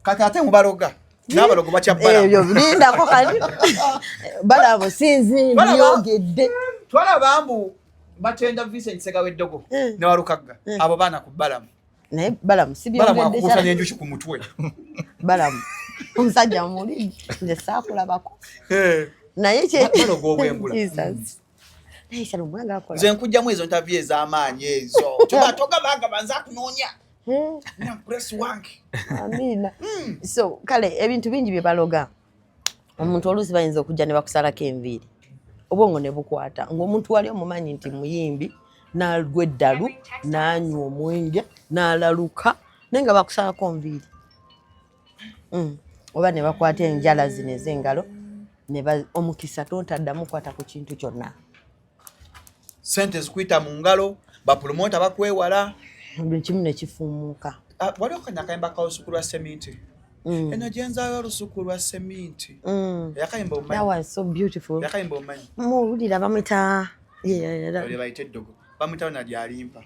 S2: kati ate mubaloga n'abalogo bakya balamu
S1: ebyo lindako kati balamu sinzi byogedde
S2: twalabambu batenda Vincent Segaweddogo ne Walukagga abo baana ku balamu
S1: naye balamu si byogedde
S2: cyane enjuki ku mutwe
S1: balamu omusajja muli nze saakulabako naye
S2: balogo obwengula nze nkujjamu ezo ntavi ez'amaanyi ezo tubatoga baga banza kunoonya na press wange
S1: amina so kale ebintu bingi bye baloga omuntu oluusi bayinza okujja ne bakusalako enviiri obwongo ne bukwata ng'omuntu wali omumanyi nti muyimbi n'alwa eddalu n'anywa omwenge n'alaluka naye nga bakusalako nviiri oba ne bakwata enjala zino ez'engalo omukisa tontaddamu kwata ku kintu kyonna
S2: sente zikuyita mu ngalo bapromota bakwewala
S1: buli kimu ne kifuumuuka
S2: wali okanya akayimba ka olusuku lwa seminti eno gyenzaayo olusuku lwa seminti yakayimba omanyi
S1: that was so beautiful
S2: yakayimba omanyi
S1: muwulira bamwita
S2: oli bayita eddogo bamwita nali alimpa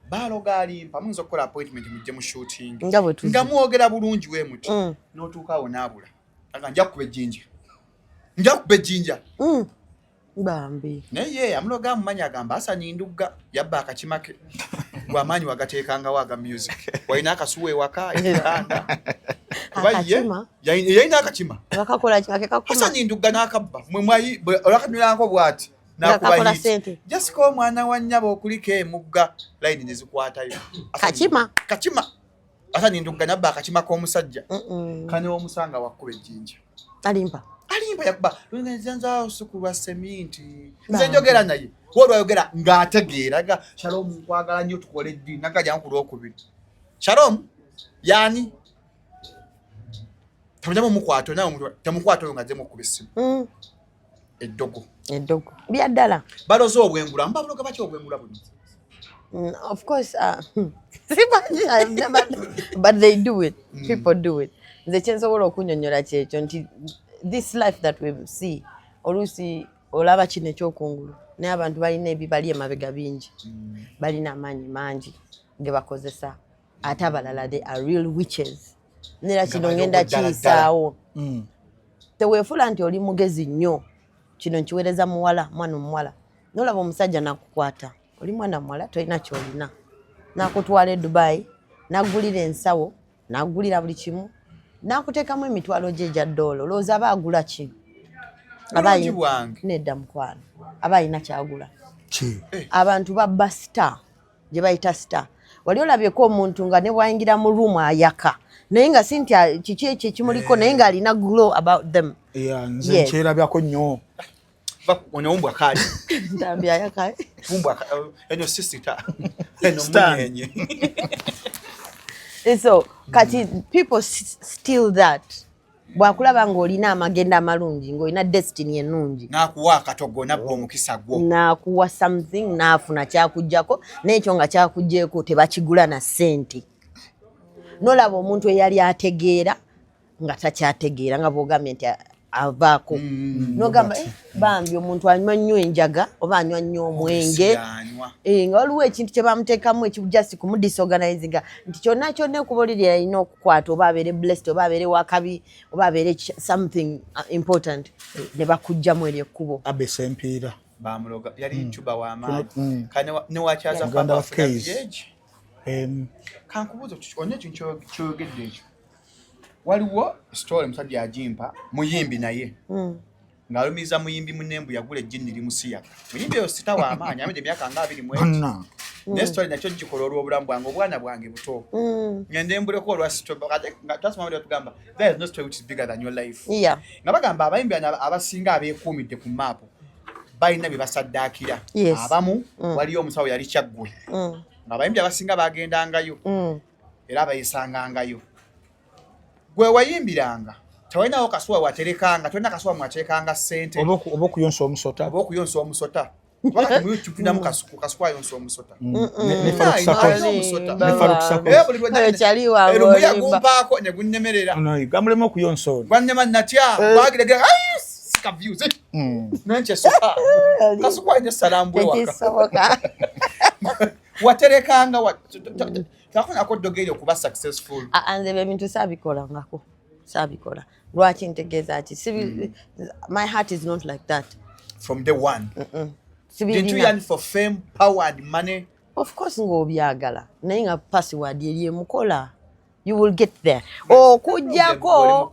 S2: baloga alimpa muyinza okukola appointment mujje mu shooting nga mwogera bulungi we muti n'otuukaawo n'abula aga nja kukuba ejjinja
S1: bambi
S2: naye amuloga amumanyi agamba asanyindugga yabba akakima ke gw'amaanyi wagateekangawo aga music walina akasuwa ewaka ekitanda yalina akakima asanyindugga n'akabba olwakanyulanko bw'ati nakuba hiti jasika omwana wa nnyaba okuliko emugga layini ne zikwatayo kachima asanyindugga nabba akakima k'omusajja kane omusanga wakkuba ejjinja
S1: alimpa
S2: yakuba lungenza olusuku lwa seminti nze njogera naye olwayogera ng'ategeera ga Shalom nkwagala nnyo tukole eddiini nagajja ku lwokubiri Shalom yani tamujjamu mukwato naye omuntu tamukwato oyo ng'azze mukuba essimu eddogo
S1: bya ddala
S2: baloza obwengula mbabaloga baki obwengula buno
S1: of course but they do it people do it nze kyensobola okunnyonnyola kyekyo nti this life that we see oluusi olaba kino ekyokungulu naye abantu balina ebibali emabega bingi balina amaanyi mangi ge bakozesa ate abalala they are real witches nera kino ngenda kiyisaawo teweefula nti oli mugezi nnyo kino nkiweereza mwana omuwala nolaba omusajja nakukwata oli mwana muwala tolina kyolina nakutwala e Dubai nagulira ensawo nagulira buli kimu nakuteekamu emitwalo gye egya $, olowooza aba agula ki nedda mukwano aba alina kyagula abantu babba star gye bayita star wali olabyeko omuntu nga ne bwayingira mu ruumu ayaka naye nga si nti kiki ekyo ekimuliko naye ng'alina glow about them
S8: nze nkyerabyako nnyo
S2: ono umbwa kali
S1: ndambi ayaka
S2: umbwa eno sister eno munyenye
S1: so kati people steal that bwakulaba ng'olina amagenda amalungi ng'olina destiny ennungi
S2: nakuwa akatogo nabba omukisa gwo
S1: nakuwa something naafuna kyakujjako n'ekyo nga kyakujjeeko tebakigula na ssente nolaba omuntu eyali ategeera nga takyategeera nga bw'ogambye nti avaako nogamba bambi omuntu anywa nnyo enjaga oba anywa nnyo omwenge nga waliwo ekintu kye bamuteekamu ekijust kumudisorganizinga nti kyonna kyonna okubalirira alina okukwata oba abeere blessed oba abeere wakabi oba abeere something important ne bakugjamu eryo ekkubo
S2: abesa empiira bamuloga yali tuba w'amaanyi kane newakyaza kankubuuza onye ekintu kyogedde ekyo waliwo story musajja agimpa muyimbi naye ng'alumiza muyimbi munnembu yagula ejjini limusiya muyimbi oyo sita w'amaanyi amedde emyaka nga 21 ne story nakyo gikola olw'obulamu bwange obwana bwange buto ngende embuleko olwa story nga tasoma tugamba there is no story which is bigger than your life nga bagamba abayimbi abasinga abeekuumidde ku maapu balina bye basaddaakira abamu waliyo omusawo yali kyaggwe ng'abayimbi abasinga bagendangayo era bayesangangayo gwe wayimbiranga tewalinawo kasuwa waterekanga tolina kasuwa mwaterekanga ssente
S8: oba okuyonsa
S2: omusota kubanga mu YouTube tunamu kasuwa yonsa omusota omuya gumpaako ne gunnemerera
S8: gamulema okuyonsa ono
S2: gwannema natya bagiregera sikavyuze nenkyesoka kasuwa ine salambwe waka waterekanga kakonako dogeri okuba successful
S1: nze ebintu saabikola lwaki ntegeeza ati my heart is not like that
S2: from the one did you yearn for fame power and money
S1: of course ng'obyagala naye nga password eri emukola you will get there okujjako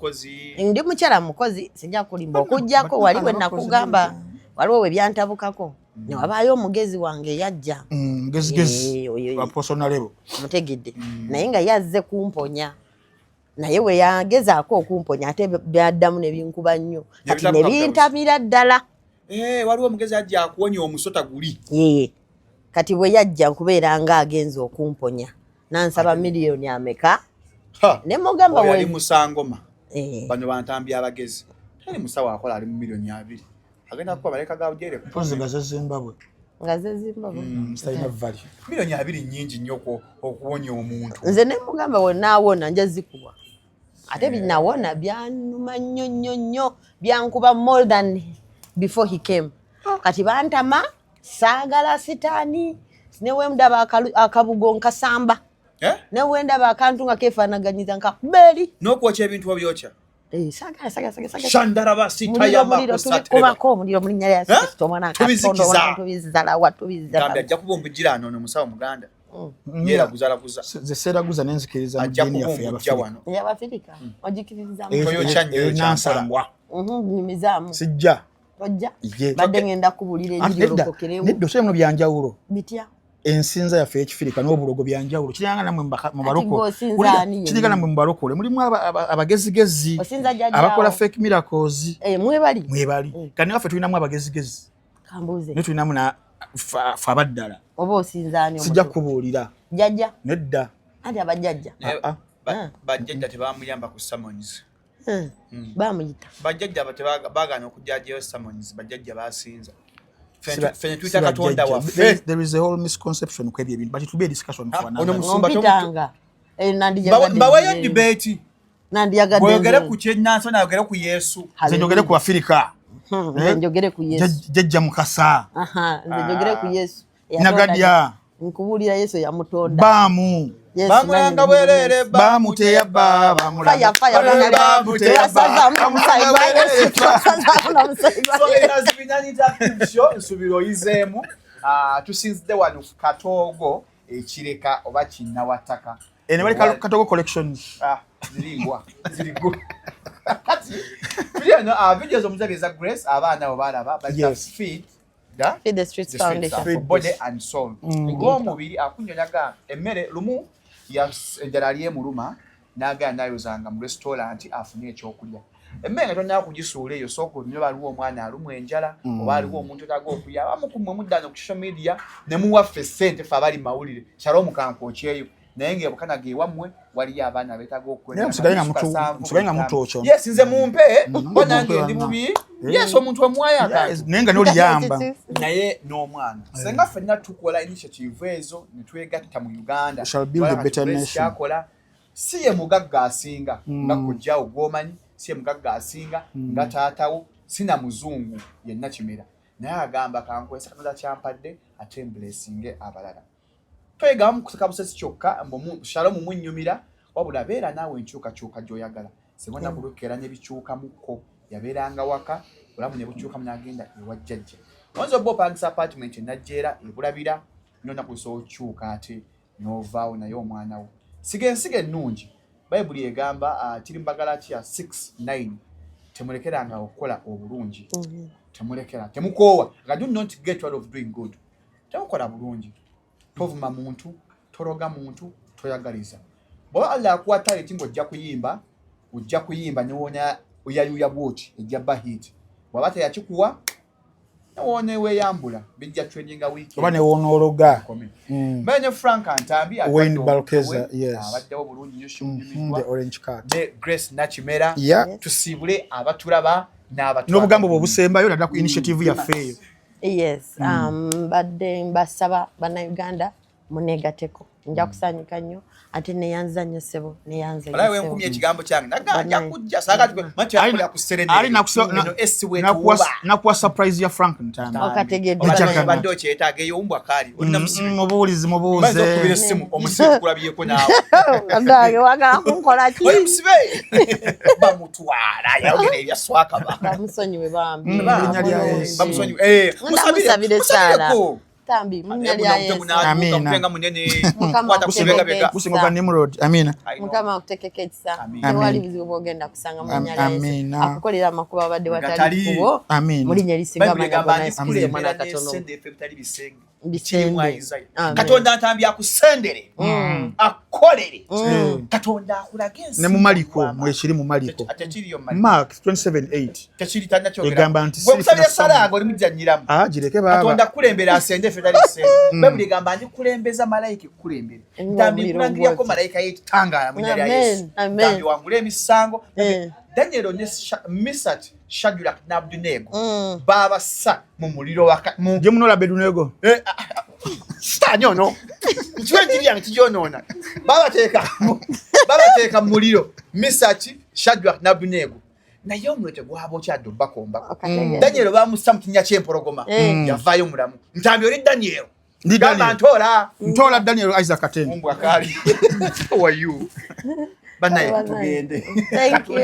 S1: ndi mukyala mukozi sijja kulimba okujjako waliwe nakugamba waliwo we byantabukako newabaayo omugezi wange yajja
S8: mugezigezi personalebo
S1: mutegedde naye nga yazze kumponya naye we yagezaako okumponya ate byaddamu ne binkuba nnyo kati ne bintamira ddala
S2: waliwo omugezi ajja akuwonya omusota guli
S1: kati bwe yajja nkubeera nga agenza okumponya nansaba miliyoni ameka ne mugamba
S2: yali musangoma bano bantambya abagezi tali musawo akola ali mu miliyoni 2 agenda kuba baleka gawjere
S8: kupoze nga Zimbabwe
S2: mstalina value miliyoni 2 nyingi nnyo okuwonya omuntu
S1: nze ne mugamba we naawona nja zikuwa ate binawona byanuma nnyo byankuba more than before he came kati bantama saagala sitaani newe ndaba akabugo nkasamba newe ndaba akantu nga kefaanaganyiza nkakuberi
S2: n'okwokya ebintu wabyokya
S1: saga
S2: shandaraba sitayama
S1: kubako muliro mulinnya lya Kristo mwana
S2: tubizikiza
S1: tubizala
S2: gambya ajja kuba omujirano n'omusawo muganda yera guzalaguza
S8: zeseraguza nenzikiriza mu dini yaffe
S1: y'Abafirika ojikiriza
S8: nansangwa
S1: nimizamu
S8: sijja
S1: ojja badde ngenda kubulira ebirolokokeremu
S8: neddo semu byanjawulo
S1: bitya
S8: ensinza yaffe ekifirika n'obulogo byanjawulo kiranga namwe mu baloko kiranga namwe mu balokole mulimu abagezigezi abakola fake miracles mwebali kandi waffe tulinamu abagezigezi
S1: kambuze
S8: ne tulinamu na fabaddala
S1: oba osinzaani
S8: sijja kubuulira
S1: jjajja
S8: nedda
S1: ati abajjajja
S2: bajjajja tebamuyamba ku summons
S1: bamuyita
S2: bajjajja baagaana okujjajayo summons bajjajja basinza fene twita katonda waffe
S8: there is a whole misconception ku ebyo ebintu but it will be a discussion for another
S1: ompitanga
S2: mbaweyo debate
S1: nandiyagadde
S2: bwogere ku kyenansi nayogere ku yesu
S8: nze njogere ku Afirika
S1: nze njogere ku yesu
S8: jjajja mukasa
S1: nze njogere ku yesu
S8: nagadya
S1: nkubuulira yesu yamutonda
S2: bamulanga bwerere
S8: bamuteya bamulanga
S2: nsubira oyizeemu tusinzidde wano katoogo ekireka oba kinnawataka
S8: ene bali Katogo collections
S2: zirigo kati tulino videos omuzabi eza Grace abaana bo balaba feed
S1: the Streets Foundation
S2: body and soul ng'omubiri akunyonyaga emmere lumu enjala lyemuluma n'agenda ayozanga mu restaurant afune ekyokulya emmere nga tonnaba kugisuula eyo sooka onywa waliwo omwana alumu enjala oba aliwo omuntu etaaga okulya abamukumwe muddaano ku social media ne muwaffe ssente ffe abali mawulire kyalo omukankokyeyo naye ng'ebukanaga ewammwe waliyo abaana beetaaga
S8: okusigaye nga mutookyo
S2: yes nze mumpe bo nange ndi bubi yes omuntu omwaya
S8: naye nga n'oliyamba
S2: naye n'omwana senga ffenna tukola initiative ezo ne twegatta mu Uganda
S8: kyakola
S2: si ye mugagga asinga nga kujjaawo gw'omanyi si mugagga asinga nga taatawo sina muzungu ye Nakimera naye agamba kankwesa kanoza kyampadde ate blessinge abalala twegamu kusaka busesi kyokka Shalom munnyumira wabula beera naawe enkyukakyuka gy'oyagala sibona bulukera ne bikyuka mukko yabeeranga waka bulamu ne bukyuka munagenda ewa jjajja wanzo bo pangisa apartment najjera ebulabira nona kuso kyuka ate novaawo naye omwana wo sige nnungi Bayibuli egamba tirimbagala kya 6:9 temulekeranga okukola obulungi temulekera temukoowa do not get out of doing good temukola bulungi tovuma muntu toroga muntu toyagaliza bwa Allah akuwa talent ojja kuyimba niwona uyayuya bwoti ejja bahit bwabata yakikuwa nawone weyambula bijja traininga wiki
S8: oba ne wonologa
S2: Mene Frank Antambi
S8: Wayne Balkeza
S2: abadde obulungi nyo
S8: the orange card
S2: ne Grace Nakimera tusibule abatulaba
S8: n'obugambo bwobusembayo nadda ku initiative yafeeyo
S1: yes badde mbasaba bannayuganda muneegateko nja kusanyuka nnyo ate neyanza nnyo ssebo neyanza
S2: alawe wenkumye ekigambo kyange naganja kujja saagati mati akola ku serene
S8: ali nakuwa surprise ya Frank Ntambi
S1: okategedde
S2: bando kyetaaga eyo umbwa kali olina musibe
S8: mubuulizi
S2: maze okubira essimu omusibe kulabyeko naawe
S1: ndage wagala kunkola ki
S2: oli musibe bamutwala yayogera ebyaswaka
S1: bamusonyiwe bambi
S2: bamusonyiwe
S1: musabire sala Tambi munyalya Yesu
S2: amina munene
S8: kusinga Nimrod amina
S1: mukama kutekeka ekisa tewali buzibu bwogenda kusanga munyalya Yesu akukolera amakuba abadde watali kubo mulinya lisinga mwana katono
S2: Katonda Ntambi akusendere akolere Katonda akulagenzi
S8: ne mu Maliko mwekiri mu Maliko Mark 27:8
S2: tekiri tanya kyogera
S8: egamba nti
S2: gwe salaga oli mujjanyiramu
S8: jireke baba
S2: Katonda kulembera asende fetali sende Bayibuli gamba ndi kulembeza malayika kulembera Ntambi kulangira ko malayika yitangala munyalya Yesu Ntambi wangule emisango Daniel ne Misat Shadrach na Abednego baba sa mu muliro waka
S8: je munola Abednego
S2: stanyo no chwenjiri yange kijonona baba teka muliro Misat Shadrach na Abednego na yomwete gwabo kyaddo bakomba Daniel bamusa mutinya kyempologoma yavayo mulamu Ntambi oli Daniel gamba ntola
S8: Daniel Isaac Atende
S2: mbwa kali how are you banaye tugende
S1: thank you